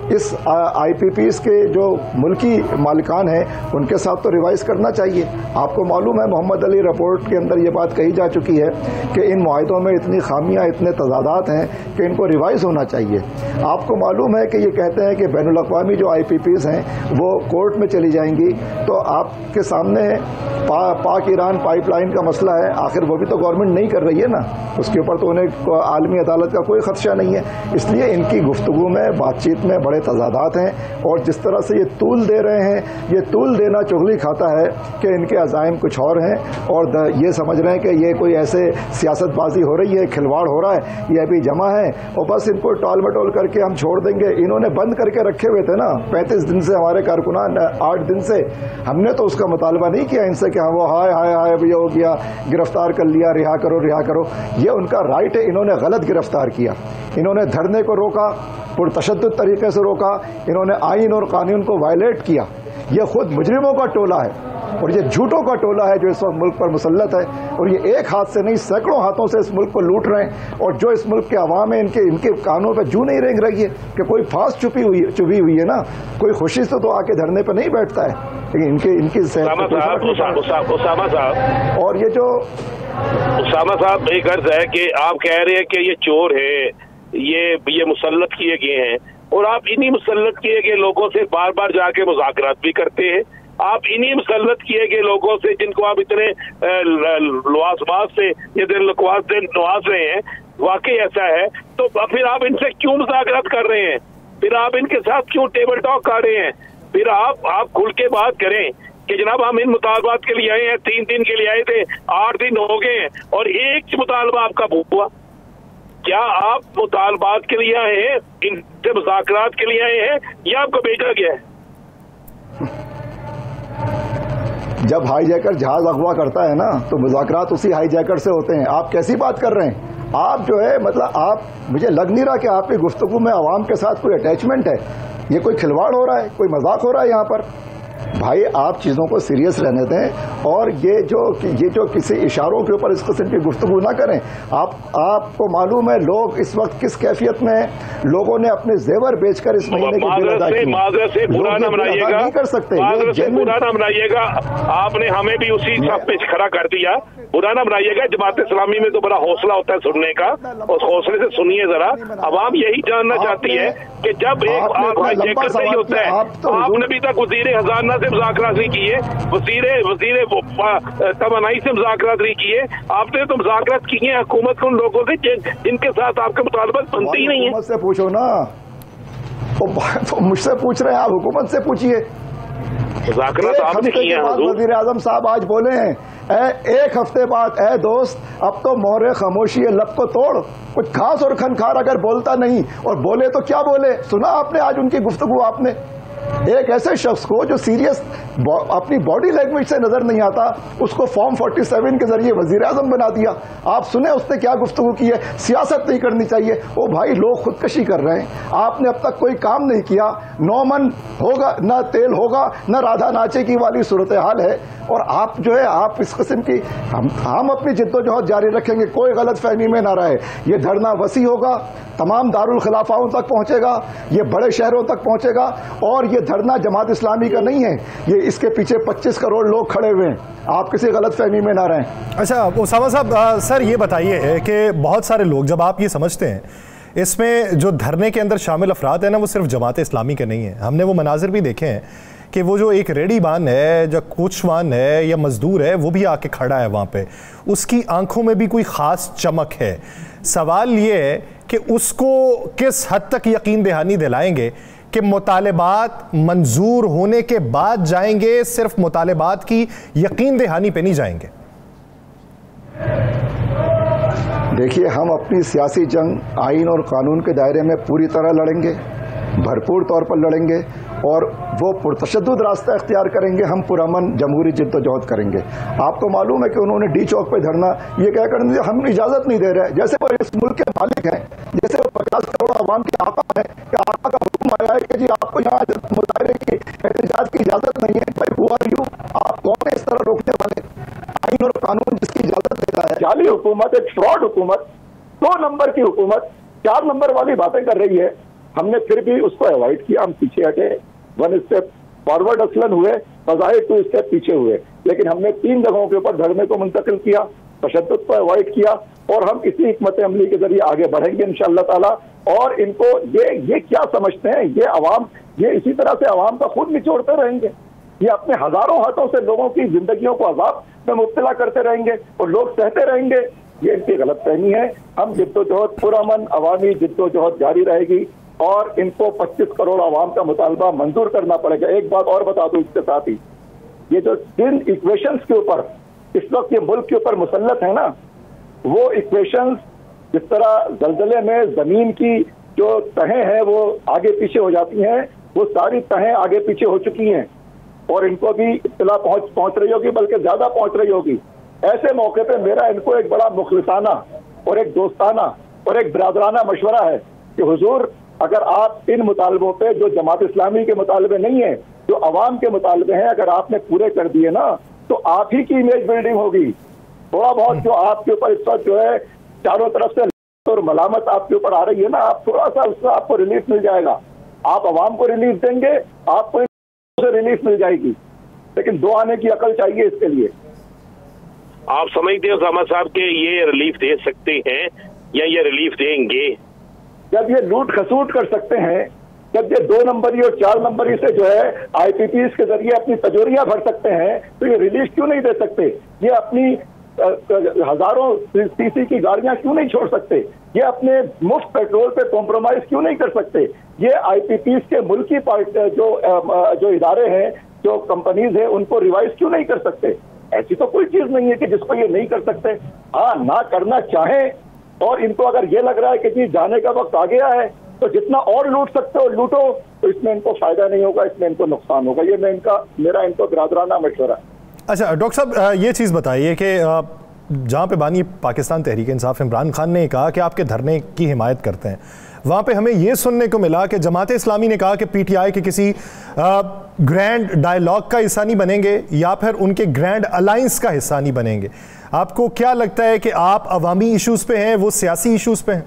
Speaker 4: इस IPPs के जो मुल्की मालिकान हैं उनके साथ तो रिवाइज करना चाहिए। आपको मालूम है मोहम्मद अली रिपोर्ट के अंदर ये बात कही जा चुकी है कि इन मुआहिदों में इतनी खामियां, इतने तजादात हैं कि इनको रिवाइज होना चाहिए। आपको मालूम है कि ये कहते हैं कि बैनुल अक़वामी जो IPPs हैं वो कोर्ट में चली जाएंगी। तो आपके सामने पाक ईरान पाइपलाइन का मसला है, आखिर वो भी तो गवर्नमेंट नहीं कर रही है ना, उसके ऊपर तो उन्हें आलमी अदालत का कोई खदशा नहीं है। इसलिए इनकी गुफ्तगू में, बातचीत में बड़े तजादात हैं और जिस तरह से ये तूल दे रहे हैं, ये तूल देना चुगली खाता है कि इनके अज़ाइम कुछ और हैं और ये समझ रहे हैं कि ये कोई ऐसे सियासतबाजी हो रही है, खिलवाड़ हो रहा है, ये अभी जमा है और बस इनको टाल मटोल करके हम छोड़ देंगे। इन्होंने बंद करके रखे हुए थे ना 35 दिन से हमारे कारकुनान, 8 दिन से हमने तो उसका मुतालबा नहीं किया इनसे कि हाँ वो हाय हाय हाय अभी हो गया, गिरफ्तार कर लिया, रिहा करो रिहा करो। ये उनका राइट है। इन्होंने गलत गिरफ्तार किया, इन्होंने धरने को रोका, पुरतशद्दुद तरीके से रोका, इन्होंने आइन और कानून को वायलेट किया। ये खुद मुजरिमों का टोला है और ये झूठों का टोला है जो इस वक्त मुल्क पर मुसल्लत है और ये एक हाथ से नहीं सैकड़ों हाथों से इस मुल्क को लूट रहे हैं। और जो इस मुल्क के अवाम है इनके कानों पे जू नहीं रेंग रही है कि कोई फांस चुभी हुई है ना, कोई खुशी से तो आके धरने पर नहीं बैठता है, लेकिन इनकी
Speaker 2: उसामा साहब
Speaker 4: और ये जो
Speaker 2: उसामा साहब एक अर्ज है कि आप कह रहे हैं कि ये चोर है, ये मुसल्लत किए गए हैं और आप इन्हीं मुसल्लत किए गए लोगों से बार बार जाके मुज़ाकरात भी करते हैं। आप इन्हीं मुसल्लत किए गए लोगों से जिनको आप इतने लवाजबाज से ये दिलनवाज से नवाज रहे हैं, वाकई ऐसा है तो फिर आप इनसे क्यों मुज़ाकरात कर रहे हैं? फिर आप इनके साथ क्यों टेबल टॉक कर रहे हैं? फिर आप खुल के बात करें कि जनाब हम इन मुतालबात के लिए आए हैं, 3 दिन के लिए आए थे, 8 दिन हो गए हैं और एक मुतालबा आपका हुआ। क्या आप मुतालबात के लिए आए हैं, इनसे मुज़ाकरात के लिए आए हैं या आपको भेजा गया है?
Speaker 4: जब हाईजैकर जहाज अगवा करता है ना तो मुज़ाकरात उसी हाईजैकर से होते हैं। आप कैसी बात कर रहे हैं? आप जो है मतलब आप, मुझे लग नहीं रहा कि आपकी गुफ्तगू में आवाम के साथ कोई अटैचमेंट है। ये कोई खिलवाड़ हो रहा है, कोई मजाक हो रहा है यहाँ पर। भाई आप चीज़ों को सीरियस रहने दें और ये जो किसी इशारों के ऊपर इस किस्म की गुफ्तगू ना करें। आपको मालूम है लोग इस वक्त किस कैफियत में हैं। लोगों ने अपने जेवर बेचकर इस महीने के बिल अदा किए।
Speaker 2: माजरत से बुरा ना मनाइएगा,
Speaker 4: नहीं कर सकते,
Speaker 2: माजरत से बुरा ना मनाइएगा। आपने हमें भी उसी सब पे खड़ा कर दिया, बुरा ना बनाइएगा। जमात इस्लामी में तो बड़ा हौसला होता है सुनने का, उस हौसले से सुनिए जरा। अवाम यही जानना चाहती है कि जब एक हाईजैकर होता है, आपने अभी तक वजीर खजाना से मुज़ाकरात नहीं किए, वजीर तवानाई से मुज़ाकरात नहीं किए, आपने तो मुज़ाकरात किए हैं हुकूमत के उन लोगों से जिनके साथ आपके मुतालबात बनते ही नहीं है।
Speaker 4: मुझसे पूछो ना, तो मुझसे पूछ रहे हैं आप, हुकूमत से पूछिए। वजीर आजम साहब आज बोले हैं एक हफ्ते बाद, ए दोस्त अब तो मोहरे खामोशी है, लब को तोड़। कुछ खास और खनखार अगर बोलता नहीं, और बोले तो क्या बोले, सुना आपने आज उनकी गुफ्तगू। आपने एक ऐसे शख्स को जो सीरियस अपनी बॉडी लैंग्वेज से नजर नहीं आता, उसको फॉर्म 47 के जरिए वजीर आजम बना दिया। आप सुने उसने क्या गुफ्तगू की है, सियासत नहीं करनी चाहिए। ओ भाई लोग खुदकशी कर रहे हैं, आपने अब तक कोई काम नहीं किया। 9 मन होगा न तेल होगा न राधा नाचे की वाली सूरत हाल है। और आप जो है आप इस किस्म की हम अपनी जिद्दोजहद जारी रखेंगे, कोई गलत फहमी में ना रहे। ये धरना वसी होगा, तमाम दारुल खिलाफाओं तक पहुंचेगा, ये बड़े शहरों तक पहुंचेगा। और ये धरना जमात इस्लामी का नहीं है, ये इसके पीछे 25 करोड़ लोग खड़े हुए हैं। आप किसी गलत फहमी में ना रहें।
Speaker 1: अच्छा उसामा साहब, सर ये बताइए कि बहुत सारे लोग, जब आप ये समझते हैं इसमें जो धरने के अंदर शामिल अफराद हैं ना, वो सिर्फ जमात इस्लामी के नहीं है। हमने वो मनाजिर भी देखे हैं कि वो जो एक रेडीबान है, जो कोचवान है या मजदूर है, वो भी आके खड़ा है वहाँ पे, उसकी आंखों में भी कोई ख़ास चमक है। सवाल ये है कि उसको किस हद तक यकीन दहानी दिलाएंगे कि मुतालबात मंजूर होने के बाद जाएंगे, सिर्फ मुतालबात की यकीन दहानी पे नहीं जाएंगे।
Speaker 4: देखिए हम अपनी सियासी जंग आइन और कानून के दायरे में पूरी तरह लड़ेंगे, भरपूर तौर पर लड़ेंगे, और वो पुरतशद्दुद रास्ता इख्तियार करेंगे। हम पुरअमन जमहूरी जिद्दोजहद करेंगे। आपको मालूम है कि उन्होंने डी चौक पे धरना ये कहकर हम इजाज़त नहीं दे रहे, जैसे वो इस मुल्क के मालिक हैं, जैसे वो 50 करोड़ आवाम के आका है कि आका का हुक्म आया है कि जी आपको यहाँ मुजाहरे की एहतजाज की इजाज़त नहीं है। भाई हू आर यू, आप कौन है इस तरह रोकने वाले? आइन और कानून जिसकी इजाज़त देता है। जाली हुकूमत, एक फ्रॉड हुकूमत, 2 नंबर की हुकूमत 4 नंबर वाली बातें कर रही है। हमने फिर भी उसको अवॉइड किया, हम पीछे हटे, 1 स्टेप फॉरवर्ड असलन हुए, बजाय 2 स्टेप पीछे हुए। लेकिन हमने 3 जगहों के ऊपर धरने को मुंतकिल किया, तशद्दुद को अवॉइड किया, और हम इसी हिकमत अमली के जरिए आगे बढ़ेंगे इंशाअल्लाह ताला। और इनको ये क्या समझते हैं, ये अवाम, ये इसी तरह से अवाम का खुद निचोड़ते रहेंगे। ये अपने हजारों हाथों से लोगों की जिंदगियों को अजाब में मुब्तला करते रहेंगे और लोग सहते रहेंगे। ये इनकी गलत फहमी है। हम जिद्दोजहद, पुरअमन अवामी जिद्दोजहद जारी रहेगी, और इनको 25 करोड़ आवाम का मुतालबा मंजूर करना पड़ेगा। एक बात और बता दूं इसके साथ ही, ये जो जिन इक्वेशंस के ऊपर इस वक्त ये मुल्क के ऊपर मुसल्लत है ना, वो इक्वेशंस जिस तरह जलजले में जमीन की जो तहें हैं वो आगे पीछे हो जाती हैं, वो सारी तहें आगे पीछे हो चुकी हैं, और इनको भी इत्तला पहुंच रही होगी, बल्कि ज्यादा पहुंच रही होगी। ऐसे मौके पे मेरा इनको एक बड़ा मुखलिसाना और एक दोस्ताना और एक बिरादराना मशवरा है कि हुजूर, अगर आप इन मुतालबों पे जो जमात इस्लामी के मुतालबे नहीं है, जो अवाम के मुतालबे हैं, अगर आपने पूरे कर दिए ना, तो आप ही की इमेज बिल्डिंग होगी। थोड़ा बहुत जो आपके ऊपर इस वक्त जो है चारों तरफ से और मलामत आपके ऊपर आ रही है ना, आप थोड़ा सा उससे आपको रिलीफ मिल जाएगा। आप अवाम को रिलीफ देंगे, आपको से रिलीफ मिल जाएगी। लेकिन 2 आने की अकल चाहिए इसके लिए।
Speaker 2: आप समझते हैं उसामा साहब के ये रिलीफ दे सकते हैं या ये रिलीफ देंगे?
Speaker 4: जब ये लूट खसूट कर सकते हैं, जब ये 2 नंबरी और 4 नंबरी से जो है IPPs के जरिए अपनी तजोरियां भर सकते हैं, तो ये रिलीफ क्यों नहीं दे सकते? ये अपनी हजारों सीसी की गाड़ियां क्यों नहीं छोड़ सकते? ये अपने मुफ्त पेट्रोल पे कॉम्प्रोमाइज क्यों नहीं कर सकते? ये IPPs के मुल्की जो इदारे हैं, जो कंपनीज हैं, उनको रिवाइज क्यों नहीं कर सकते? ऐसी तो कोई चीज नहीं है कि जिसको ये नहीं कर सकते। हाँ, ना करना चाहें, और इनको अगर ये लग रहा है कि जी जाने का वक्त आ गया है, तो जितना और लूट सकते हो लूटो, तो इसमें इनको फायदा नहीं होगा, इसमें इनको नुकसान होगा। ये मेरा इनको बिरादराना मशवरा है।
Speaker 1: अच्छा डॉक्टर साहब, ये चीज़ बताइए कि जहाँ पे बानी पाकिस्तान तहरीक इंसाफ इमरान खान ने कहा कि आपके धरने की हिमायत करते हैं, वहाँ पे हमें ये सुनने को मिला कि जमात इस्लामी ने कहा कि पीटीआई के किसी ग्रैंड डायलॉग का हिस्सा नहीं बनेंगे या फिर उनके ग्रैंड अलायंस का हिस्सा नहीं बनेंगे। आपको क्या लगता है कि आप अवामी इश्यूज पे हैं, वो सियासी इश्यूज पे हैं?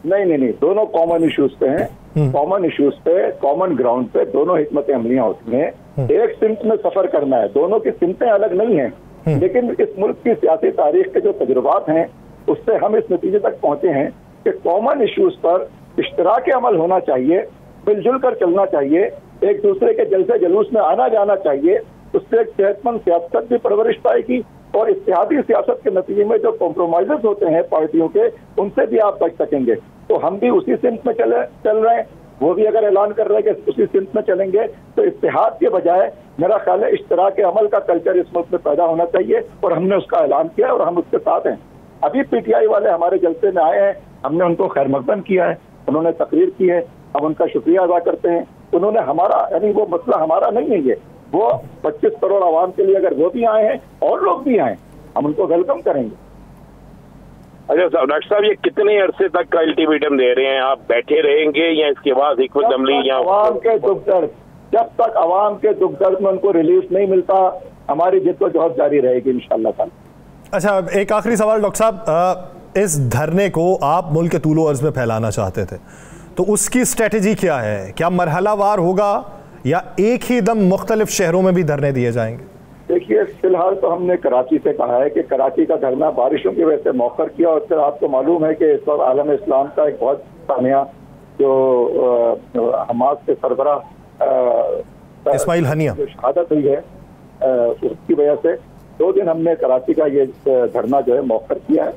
Speaker 5: नहीं, दोनों कॉमन इश्यूज पे हैं। कॉमन इश्यूज पे, कॉमन ग्राउंड पे दोनों हिकमत अमलियां होती हैं। एक सिमत में सफर करना है, दोनों की सिमतें अलग नहीं हैं, लेकिन इस मुल्क की सियासी तारीख के जो तजुर्बात हैं उससे हम इस नतीजे तक पहुंचे हैं कि कॉमन इश्यूज पर इश्तराक अमल होना चाहिए, मिलजुल कर चलना चाहिए, एक दूसरे के जलसे जलूस में आना जाना चाहिए। उससे एक सेहतमंद सियासत भी परवरिश पाएगी और इत्तेहादी सियासत के नतीजे में जो कॉम्प्रोमाइजेस होते हैं पार्टियों के, उनसे भी आप बच सकेंगे। तो हम भी उसी सिमत में चल रहे हैं। वो भी अगर ऐलान कर रहे हैं कि उसी सिमत में चलेंगे तो इत्तेहाद के बजाय मेरा ख्याल है इश्तराक अमल का कल्चर इस मुल्क में पैदा होना चाहिए और हमने उसका ऐलान किया और हम उसके साथ हैं। अभी पीटीआई वाले हमारे जलसे में आए हैं, हमने उनको खैर मकदम किया है, उन्होंने तकरीर की है, हम उनका शुक्रिया अदा करते हैं। उन्होंने हमारा, यानी वो मसला हमारा नहीं है, ये वो 25 करोड़ आवाम के लिए अगर वो भी आए हैं और लोग भी आए, हम उनको वेलकम करेंगे।
Speaker 2: अच्छा डॉक्टर साहब, ये कितने अरसे तक का अल्टीमेटम दे रहे हैं? आप बैठे रहेंगे या इसके बाद हिकमत अमली या
Speaker 5: आवाम के दुख दर्द, जब तक आवाम के दुख दर्द में उनको रिलीफ नहीं मिलता, हमारी जिद्दोजहद जारी रहेगी इंशाअल्लाह ताला।
Speaker 1: अच्छा, एक आखिरी सवाल डॉक्टर साहब, इस धरने को आप मुल्क के तूलो अर्ज में फैलाना चाहते थे, तो उसकी स्ट्रेटेजी क्या है? क्या मरहलावार होगा या एक ही दम मुख्तलिफ शहरों में भी धरने दिए जाएंगे?
Speaker 5: देखिए, फिलहाल तो हमने कराची से कहा है कि कराची का धरना बारिशों की वजह से मौखर किया और फिर आपको मालूम है कि इस वक्त आलम इस्लाम का एक बहुत सानिया जो हमास के सरबराह
Speaker 1: इस्माइल हनिया
Speaker 5: जो शहादत हुई है, उसकी वजह से 2 दिन हमने कराची का ये धरना जो है मौखर किया है।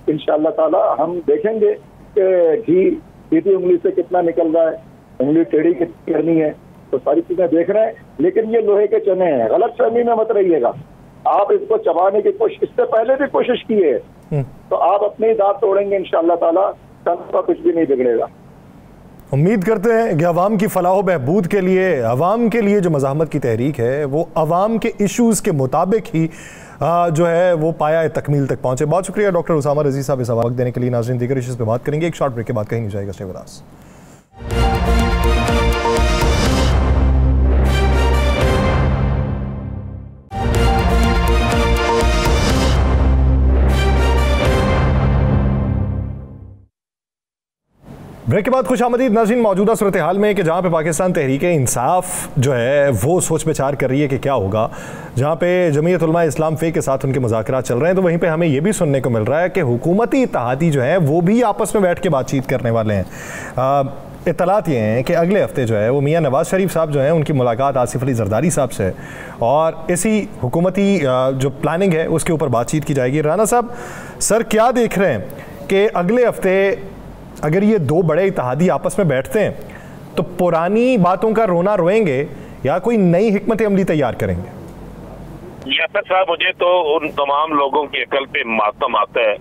Speaker 5: इंशाअल्लाह ताला हम देखेंगे कि घी सीधी उंगली से कितना निकल रहा है, उंगली टेढ़ी कितनी करनी है, तो सारी चीजें देख रहे हैं। लेकिन ये लोहे के चने हैं, गलत फहमी में मत रहिएगा। आप इसको चबाने की कोशिश, इससे पहले भी कोशिश की है, तो आप अपने ही दांत तोड़ेंगे इंशाअल्लाह ताला, तन का कुछ भी नहीं बिगड़ेगा।
Speaker 1: उम्मीद करते हैं कि अवाम की फलाह बहबूद के लिए, अवाम के लिए जो मज़ाहमत की तहरीक है वो अवाम के इशूज़ के मुताबिक ही जो है वो पाया तकमील तक पहुंचे। बहुत शुक्रिया डॉक्टर उसामा रज़ी साहब इस वक्त देने के लिए। नाज़रीन, दीगर इश्यूज़ पे बात करेंगे एक शॉर्ट ब्रेक के बाद, कहीं नहीं जाएगा, स्टे विद अस। ब्रेक के बाद खुशामदीद नाज़रीन। मौजूदा सूरत हाल में कि जहाँ पे पाकिस्तान तहरीक इंसाफ जो है वो सोच विचार कर रही है कि क्या होगा, जहाँ पे जमीयत उलमा इस्लाम फ़े के साथ उनके मुज़ाकरात चल रहे हैं, तो वहीं पे हमें ये भी सुनने को मिल रहा है कि हुकूमती इत्तेहादी जो है वो भी आपस में बैठ के बातचीत करने वाले हैं। इत्तलात ये हैं कि अगले हफ्ते जो है वो मियाँ नवाज़ शरीफ साहब जो हैं उनकी मुलाकात आसिफ अली जरदारी साहब से और इसी हुकूमती जो प्लानिंग है उसके ऊपर बातचीत की जाएगी। राना साहब, सर क्या देख रहे हैं कि अगले हफ्ते अगर ये 2 बड़े इत्तेहादी आपस में बैठते हैं तो पुरानी बातों का रोना रोएंगे या कोई नई हिकमत अमली तैयार करेंगे?
Speaker 2: यासर साहब, मुझे तो उन तमाम लोगों की अकल पे मातम आता है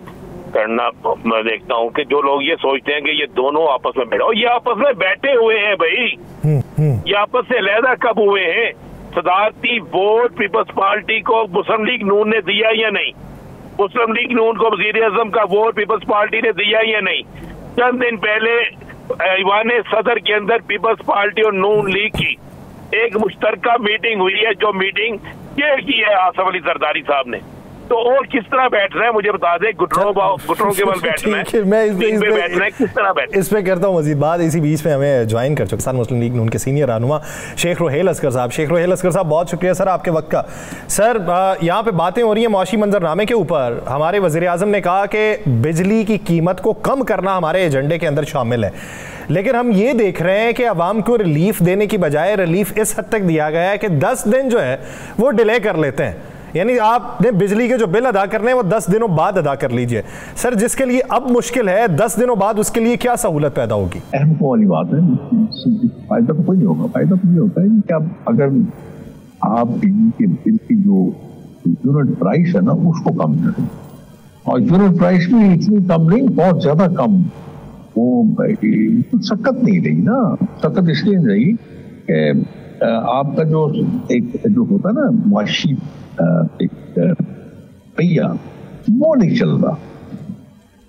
Speaker 2: करना। मैं देखता हूँ कि जो लोग ये सोचते हैं कि ये दोनों आपस में बैठे, और ये आपस में बैठे हुए हैं भाई, ये आपस से अलहदा कब हुए हैं? सदारती वोट पीपल्स पार्टी को मुस्लिम लीग नून ने दिया या नहीं? मुस्लिम लीग नून को वजीर आजम का वोट पीपल्स पार्टी ने दिया या नहीं? चंद दिन पहले ऐवान सदर के अंदर पीपल्स पार्टी और नून लीग की एक मुश्तरका मीटिंग हुई है, जो मीटिंग ये की है आसिफ अली जरदारी साहब ने। तो और किस तरह बैठ रहे हैं मुझे बता दें, घुटनों के बल बैठना है, मैं किस तरह बैठ
Speaker 1: इस पे करता हूँ मजीद बात। इसी बीच में हमें ज्वाइन कर चुके मुस्लिम लीग नून के सीनियर रहनुमा शेख रोहेल असगर साहब। शेख रोहेल असगर साहब, बहुत शुक्रिया सर आपके वक्त का। सर, यहाँ पे बातें हो रही हैं मुआशी मंजरनामे के ऊपर। हमारे वज़ीर आज़म ने कहा कि बिजली की कीमत को कम करना हमारे एजेंडे के अंदर शामिल है, लेकिन हम ये देख रहे हैं कि अवाम को रिलीफ देने की बजाय रिलीफ इस हद तक दिया गया है कि 10 दिन जो है वो डिले कर लेते हैं, यानी आपने बिजली के जो बिल अदा करने हैं वो 10 दिनों बाद अदा कर लीजिए। सर, जिसके लिए अब मुश्किल है 10 दिनों बाद, उसके लिए क्या सहूलत पैदा होगी?
Speaker 6: अहम वाली बात है, फायदा तो कोई नहीं होगा। फायदा तो ये होता है कि अगर आप बिजली के बिल की जो यूनिट प्राइस है ना उसको कम करें, और यूनिट प्राइस में इतनी कम नहीं, बहुत ज्यादा कम, वो सकत नहीं रही ना। सकत इसलिए नहीं रही कि आपका जो एक जो होता है ना मुआशी एक पहिया, वो नहीं चल रहा।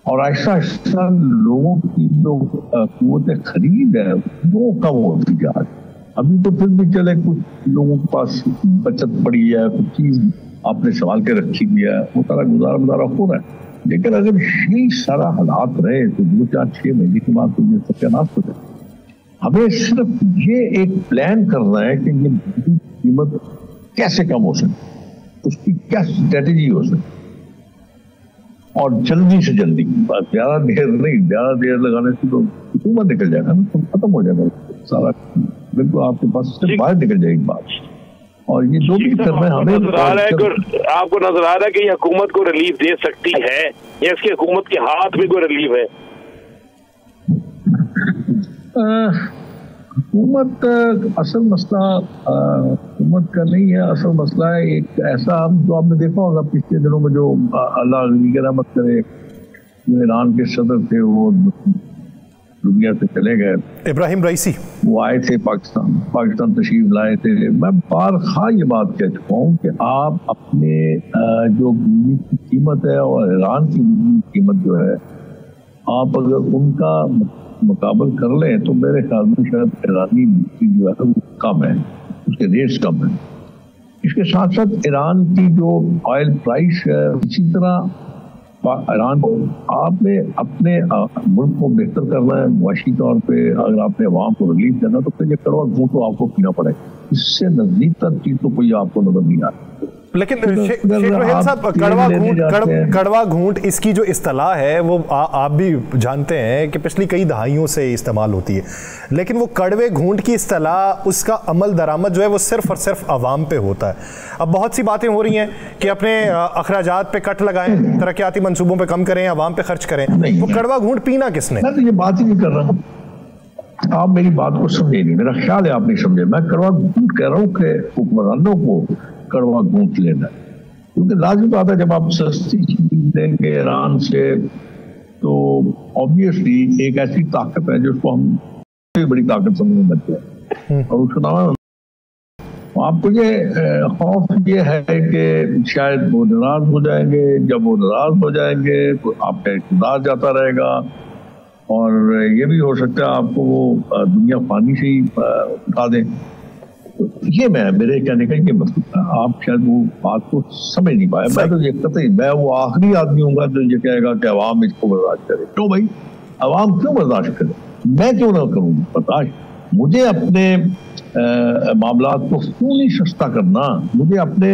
Speaker 6: और ऐसा ऐसा लोगों की जो क़ुव्वत खरीद है वो कम होती जा रही। अभी तो फिर भी चले कुछ लोगों के पास बचत पड़ी है, कुछ चीज आपने संभाल के रखी हुई है, वो सारा गुजारा गुजारा हो रहा है। लेकिन अगर यही सारा हालात रहे तो 2-4-6 महीने के बाद तो ये सत्यानाश हो जाए। हमें सिर्फ ये एक प्लान करना है कि ये कीमत कैसे कम हो सके, उसकी क्या स्ट्रेटेजी हो सके, और जल्दी से जल्दी। ज्यादा देर नहीं, ज्यादा देर लगाने से तो हुकूमत निकल जाएगा ना, तो खत्म हो जाएगा सारा, बिल्कुल आपके पास से बाहर निकल जाएगी बात। और ये जो भी करना है हमें
Speaker 2: आपको नजर आ रहा है कि हुकूमत को रिलीफ दे सकती है या इसकी हुकूमत के हाथ में कोई रिलीफ है?
Speaker 6: हुकूमत असल मसला हुकूमत का नहीं है, असल मसला है एक ऐसा, जो आपने देखा होगा पिछले दिनों में जो अल्लाह की रहमत करे जो ईरान के सदर थे वो दुनिया से चले गए,
Speaker 1: इब्राहिम रईसी, वो
Speaker 6: आए थे पाकिस्तान तशरीफ लाए थे। मैं बारखा ये बात कह चुका हूँ कि आप अपने जो बिजली की कीमत है और ईरान की बिजली की कीमत जो है, आप अगर उनका मुकाबल कर लें तो मेरे ख्याल में शायद ईरानी बिजली जो है वो कम है, उसके रेट्स कम है। इसके साथ साथ ईरान की जो ऑयल प्राइस है, इसी तरह ईरान को आपने अपने मुल्क को बेहतर करना है मुआशी तौर पे, अगर आपने अवाम को रिलीफ देना तो फिर ये कड़वा घूंट तो आपको पीना पड़ेगा। इससे नजदीक तक चीज तो कोई आपको नजर नहीं आ रही।
Speaker 1: लेकिन शेख रोहित साहब, कड़वा घूंट इसकी जो इस्तिलाह है वो आप भी जानते हैं कि पिछली कई दहाइयों से इस्तेमाल होती है, लेकिन वो कड़वे घूंट की इस्तिलाह, उसका अमल दरामद जो है वो सिर्फ और सिर्फ अवाम पे होता है। अब बहुत सी बातें हो रही हैं कि अपने अखराजात पे कट लगाएं, तरक्याती मंसूबों पे कम करें, अवाम पे खर्च करें, वो कड़वा घूंट पीना किसने?
Speaker 6: मैं तो ये बात ही नहीं कर रहा हूँ, आप मेरी बात को समझे नहीं, मेरा ख्याल है आप नहीं समझे। मैं कड़वा घूंट कह रहा हूँ कि हुक्मरानों को कड़वा घूंट लेना, क्योंकि लाजिम बात है जब आप सस्ती चीज लेंगे ईरान से तो ऑब्वियसली एक ऐसी ताकत है जिसको हम बड़ी ताकत समझने लगते हैं, और उसका नाम आपको ये खौफ ये है कि शायद वो नाराज हो जाएंगे। जब वो नाराज हो जाएंगे तो आपका इक़्तिदार जाता रहेगा, और ये भी हो सकता है आपको वो दुनिया पानी से ही उठा दें। तो ये मेरे कहने का ये मतलब है, आप शायद वो बात को समझ नहीं पाए। मैं तो ये कतई मैं वो आखिरी आदमी हूँगा जो ये कहेगा कि अवाम इसको बर्दाश्त करे। क्यों भाई, अवाम क्यों बर्दाश्त करे? मैं क्यों ना करूँ बर्दाश्त? मुझे अपने मामलात को क्यों नहीं सस्ता करना? मुझे अपने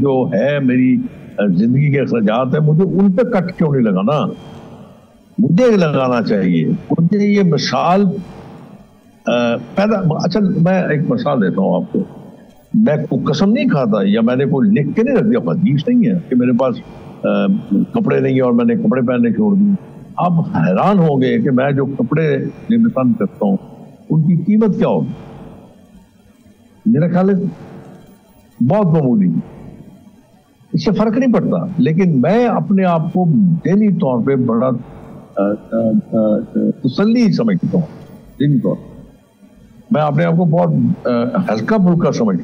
Speaker 6: जो है मेरी जिंदगी के अखराजात है, मुझे उन पर कट क्यों नहीं लगाना? मुझे लगाना चाहिए। मुझे ये मिसाल अच्छा, मैं एक मिसाल देता हूँ आपको। मैं कसम नहीं खाता या मैंने कोई लिख के नहीं रख दिया, हदीस नहीं है कि मेरे पास कपड़े नहीं है और मैंने कपड़े पहनने छोड़ दिए। आप हैरान होंगे कि मैं जो कपड़े पसंद करता हूँ उनकी कीमत क्या होगी। मेरा ख्याल है बहुत मामूली, इससे फर्क नहीं पड़ता। लेकिन मैं अपने आप को डेली तौर पे बड़ा तसल्ली समझता हूँ। डेली तौर मैं अपने आप को बहुत हल्का फुल्का समझ।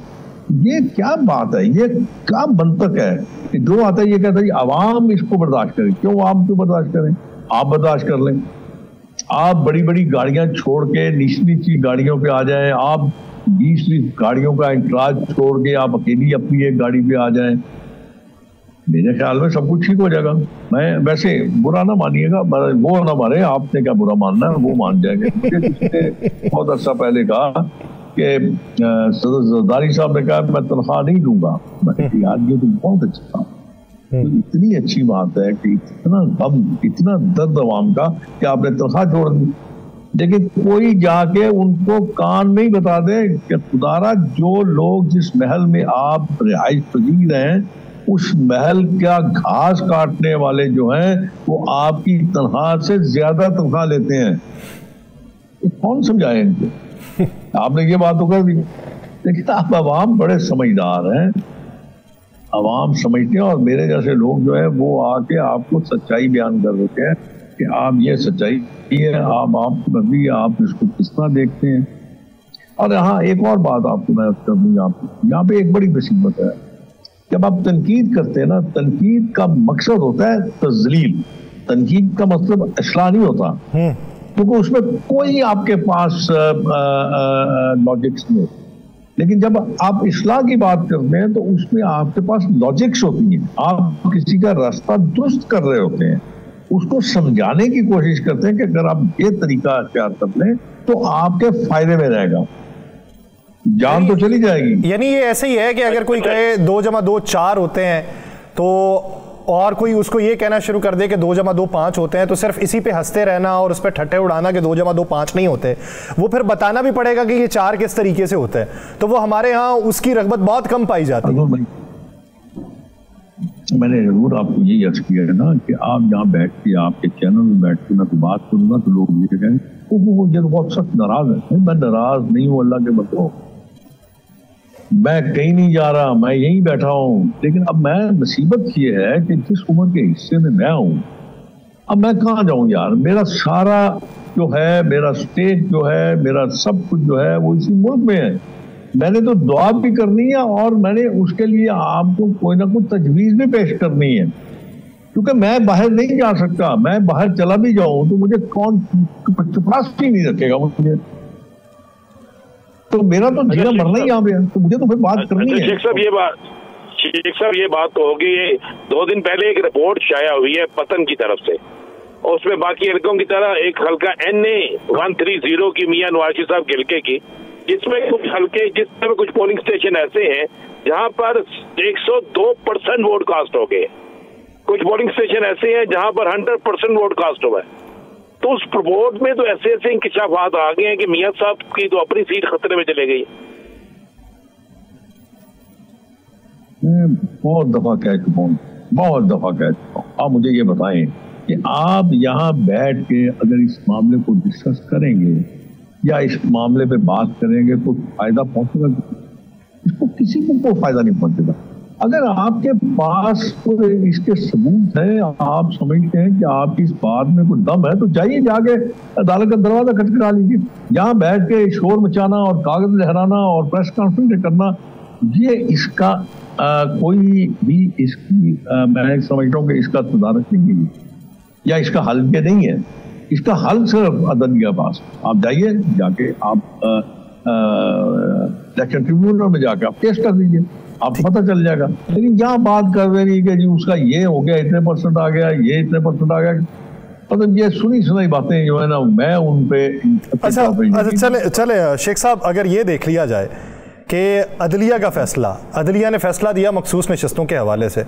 Speaker 6: ये क्या बात है, ये क्या मंतक है कि जो आता है ये कहता है आवाम इसको बर्दाश्त करे। क्यों आवाम क्यों बर्दाश्त करें? आप बर्दाश्त कर लें। आप बड़ी बड़ी गाड़ियां छोड़ के निचली नीची गाड़ियों पे आ जाएं। आप 20 गाड़ियों का इंतराज छोड़ के आप अकेली अपनी एक गाड़ी पे आ जाएं। मेरे ख्याल में सब कुछ ठीक हो जाएगा। मैं वैसे बुरा ना मानिएगा, वो ना मारे, आपने क्या बुरा मानना है, वो मान जाएंगे। मुझे बहुत अर्सा पहले कहा कि सदर जरदारी साहब ने कहा मैं तनख्वाह नहीं दूंगा। मैं यार ये तो बहुत अच्छा था। तो इतनी अच्छी बात है कि इतना गम, इतना दर्द अवाम का कि आपने तनख्वाह छोड़ दी। लेकिन कोई जाके उनको कान नहीं बता दे कि खुदारा जो लोग जिस महल में आप रिहाइश पजीर हैं उस महल का घास काटने वाले जो हैं वो आपकी तनख्वाह से ज्यादा तनख्वाह लेते हैं। ये कौन समझाए इनको? आपने ये बात तो कर दी। लेकिन आप अवाम बड़े समझदार हैं, अवाम समझते हैं, और मेरे जैसे लोग जो है वो आके आपको सच्चाई बयान कर देते हैं कि आप ये सच्चाई है, आप मर्जी, आप इसको किस तरह देखते हैं। और हाँ, एक और बात आपको मैं कर दूंगा। यहाँ पे एक बड़ी मुसीबत है, जब आप तनकीद करते हैं ना, तनकीद का मकसद होता है तजलील। तनकीद का मतलब इस्लाह नहीं होता, क्योंकि उसमें कोई आपके पास लॉजिक्स नहीं। लेकिन जब आप इस्लाह की बात करते हैं तो उसमें आपके पास लॉजिक्स होती हैं, आप किसी का रास्ता दुरुस्त कर रहे होते हैं, उसको समझाने की कोशिश करते हैं कि अगर आप ये तरीका अख्तियार कर लें तो आपके फायदे में रहेगा, जान तो चली जाएगी।
Speaker 1: यानी ये ऐसे ही है कि अगर कोई कहे 2 + 2 4 होते हैं तो, और कोई उसको ये कहना शुरू कर दे कि 2 + 2 5 होते हैं, तो सिर्फ इसी पे हंसते रहना और उस पर ठट्टे उड़ाना कि 2 + 2 5 नहीं होते। वो फिर बताना भी पड़ेगा कि ये 4 किस तरीके से होते हैं, तो वो हमारे यहाँ उसकी रगबत बहुत कम पाई जाती है।
Speaker 6: मैंने जरूर आपको यही अर्ज किया है ना कि आप यहाँ बैठ के, आपके चैनल में बैठ के मैं तो बात करूंगा तो लोग ये कहें वो जब बहुत सख्त नाराज है। मैं नाराज नहीं हूँ, अल्लाह के बंदो, मैं कहीं नहीं जा रहा, मैं यहीं बैठा हूँ। लेकिन अब मैं मुसीबत ये है कि जिस उम्र के हिस्से में मैं हूँ, अब मैं कहाँ जाऊँ यार। मेरा सारा जो है, मेरा स्टेट जो है, मेरा सब कुछ जो है वो इसी मुल्क में है। मैंने तो दुआ भी करनी है और मैंने उसके लिए आपको कोई ना कोई तजवीज भी पेश करनी है, क्योंकि मैं बाहर नहीं जा सकता। मैं बाहर चला भी जाऊं तो मुझे कौन चपरास भी नहीं रखेगा मुझे, तो मेरा तो जीना मरना ही यहाँ पे है, तो मुझे तो फिर बात करनी है।
Speaker 2: शेख साहब ये बात तो होगी। 2 दिन पहले एक रिपोर्ट शाया हुई है पतन की तरफ से, और उसमें बाकी हल्कों की तरह एक हल्का NA 130 की मियां नवाज साहब गिलके की, जिसमें कुछ हल्के, जिसमें कुछ पोलिंग स्टेशन ऐसे हैं जहां पर 102% वोट कास्ट हो गए, कुछ पोलिंग स्टेशन ऐसे हैं जहां पर 100% वोट कास्ट हुआ है। तो उस रिपोर्ट में तो ऐसे ऐसे इंकशाफात आ गए हैं कि मियां साहब की तो अपनी सीट खतरे में चले गई।
Speaker 6: मैं बहुत दफा कह चुका हूँ, आप मुझे ये बताएं कि आप यहाँ बैठ के अगर इस मामले को डिस्कस करेंगे या इस मामले पे बात करेंगे तो फायदा पहुंचेगा? इसको किसी को कोई फायदा नहीं पहुंचेगा। अगर आपके पास कोई इसके सबूत है, आप समझते हैं कि आपकी इस बात में कोई दम है, तो जाइए जाके अदालत का दरवाजा खटखटा लीजिए। यहाँ बैठ के शोर मचाना और कागज लहराना और प्रेस कॉन्फ्रेंस करना, ये इसका कोई भी इसकी मैं समझता हूँ कि इसका तदारक नहीं है या इसका हल भी नहीं है। इसका हल सिर्फ अदलिया पास, आप जाइए, जाके आप इलेक्शन ट्रिब्यूनल में जाके आप केस कर दीजिए, आप पता चल जाएगा। लेकिन यहाँ बात कर रहे हैं कि जी उसका ये हो गया, इतने % आ गया, ये इतने % आ गया, मतलब ये सुनी सुनाई बातें जो है ना, मैं उन पे
Speaker 1: अच्छा चले शेख साहब, अगर ये देख लिया जाए कि अदलिया का फैसला, अदलिया ने फैसला दिया मखसूस नशस्तों के हवाले से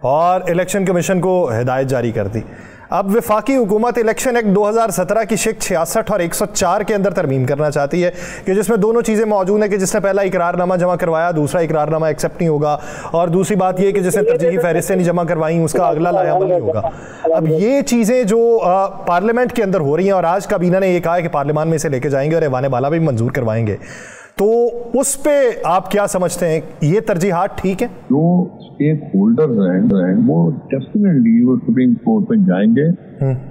Speaker 1: और इलेक्शन कमीशन को हिदायत जारी कर दी। अब वफाकी हुकूमत इलेक्शन एक्ट 2017 की शिक 66 और 104 के अंदर तरमीम करना चाहती है कि जिसमें दोनों चीज़ें मौजूद हैं कि जिसने पहला इकरारनामा जमा करवाया दूसरा इकरारनामा एक्सेप्ट नहीं होगा, और दूसरी बात यह कि जिसने तरजीही फहरिस्तें नहीं जमा करवाई उसका अगला लायाबल नहीं होगा। अब ये चीज़ें जो पार्लियामेंट के अंदर हो रही हैं और आज काबीना ने यह कहा है कि पार्लियामान में इसे लेके जाएंगे और ऐवान बाला भी मंजूर करवाएंगे, तो उस पे आप क्या समझते हैं, ये तरजीहात ठीक है?
Speaker 6: जो स्टेक होल्डर्स हैं वो डेफिनेटली वो सुप्रीम कोर्ट में जाएंगे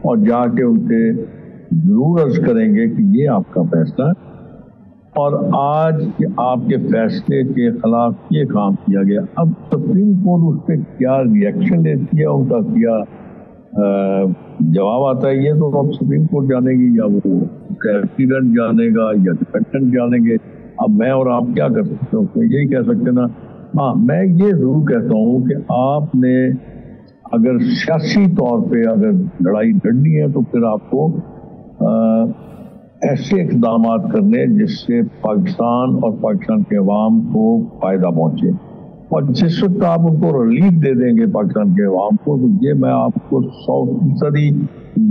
Speaker 6: और जाके उनसे जरूर अर्ज करेंगे कि ये आपका फैसला है और आज आपके फैसले के खिलाफ ये काम किया गया। अब सुप्रीम कोर्ट उस पर क्या रिएक्शन लेती है, उनका क्या जवाब आता है, ये तो अब सुप्रीम कोर्ट जानेगी या वो प्रेसिडेंट जानेगा या डिफेंडेंट जानेंगे। अब मैं और आप क्या कर सकते हो, तो यही कह सकते ना। हाँ, मैं ये जरूर कहता हूँ कि आपने अगर सियासी तौर पे अगर लड़ाई लड़नी है तो फिर आपको ऐसे इक़दाम करने जिससे पाकिस्तान और पाकिस्तान के अवाम को फ़ायदा पहुँचे, और जिस वक्त आप उनको रिलीफ दे देंगे पाकिस्तान के अवाम को, तो ये मैं आपको 100%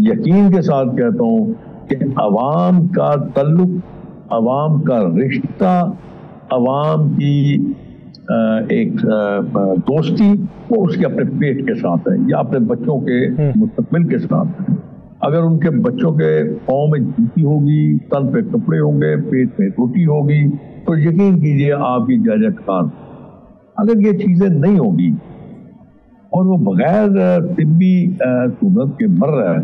Speaker 6: यकीन के साथ कहता हूँ कि अवाम का तल्लुक, अवाम का रिश्ता, अवाम की एक दोस्ती वो उसके अपने पेट के साथ है या अपने बच्चों के मुस्तकबिल के साथ है। अगर उनके बच्चों के पाँव में जूती होगी, तन पे कपड़े होंगे, पेट में रोटी होगी, तो यकीन कीजिए आपकी जायदाद। अगर ये चीजें नहीं होगी और वो बगैर तिब्बी सूरत के मर रहा है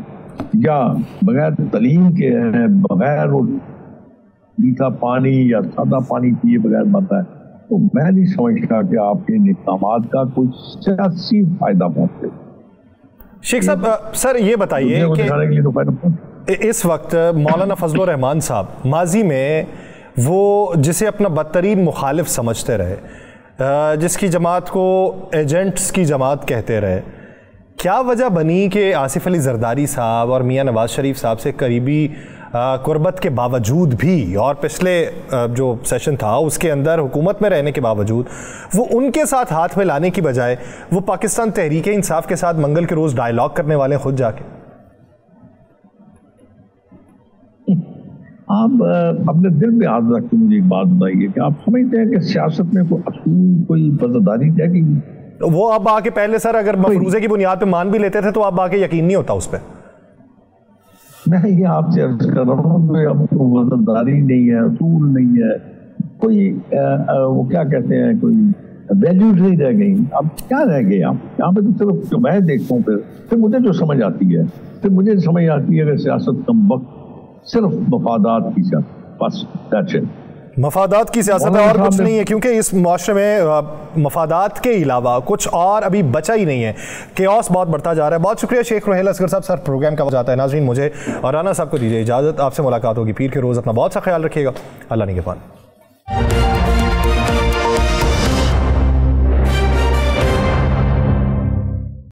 Speaker 6: या बगैर तलीम के है, बगैर वो मीठा पानी या सादा पानी पिए बगैर मरता है, तो मैं नहीं समझता कि आपके इक़दामात का कोई सियासी फायदा पहुंचे।
Speaker 1: शेख साहब सर ये बताइए कि इस वक्त मौलाना फजलुर रहमान साहब माजी में वो जिसे अपना बदतरीन मुखालिफ समझते रहे, जिसकी जमात को एजेंट्स की जमात कहते रहे, क्या वजह बनी कि आसिफ अली जरदारी साहब और मियां नवाज शरीफ साहब से करीबी कुर्बत के बावजूद भी और पिछले जो सेशन था उसके अंदर हुकूमत में रहने के बावजूद वो उनके साथ हाथ में लाने की बजाय वो पाकिस्तान तहरीक इंसाफ के साथ मंगल के रोज़ डायलॉग करने वाले खुद जाके?
Speaker 6: आप अपने दिल में याद रख के मुझे एक बात बताइए कि आप समझते हैं कि सियासत में कोई असूल, कोई वफादारी है कि
Speaker 1: वो अब आके पहले सर अगर मफरूजे की बुनियाद पे मान भी लेते थे तो अब आके यकीन नहीं होता उस पर?
Speaker 6: मैं ये आपसे अर्ज कर रहा हूँ कि अब तो वफादारी नहीं है, असूल नहीं है, कोई वो क्या कहते हैं, कोई वैल्यूज नहीं रह गई। अब क्या रह गए यहाँ पे? तो सिर्फ जो मैं देखता हूँ फिर मुझे जो समझ आती है, फिर समझ आती है कि सियासत कम वक्त सिर्फ मफादात की सियासत, बस दैट्स इट।
Speaker 1: मफादात की सियासत है और कुछ नहीं है, क्योंकि इस मुआशरे में मफादात के अलावा कुछ और अभी बचा ही नहीं है। केओस बहुत बढ़ता जा रहा है। बहुत शुक्रिया शेख रुहेल असगर साहब। सर प्रोग्राम का हो जाता है। नाज़रीन मुझे और राना साहब को दीजिए इजाज़त। आपसे मुलाकात होगी पीर के रोज़। अपना बहुत सा ख्याल रखिएगा। अल्लाह निगहबान।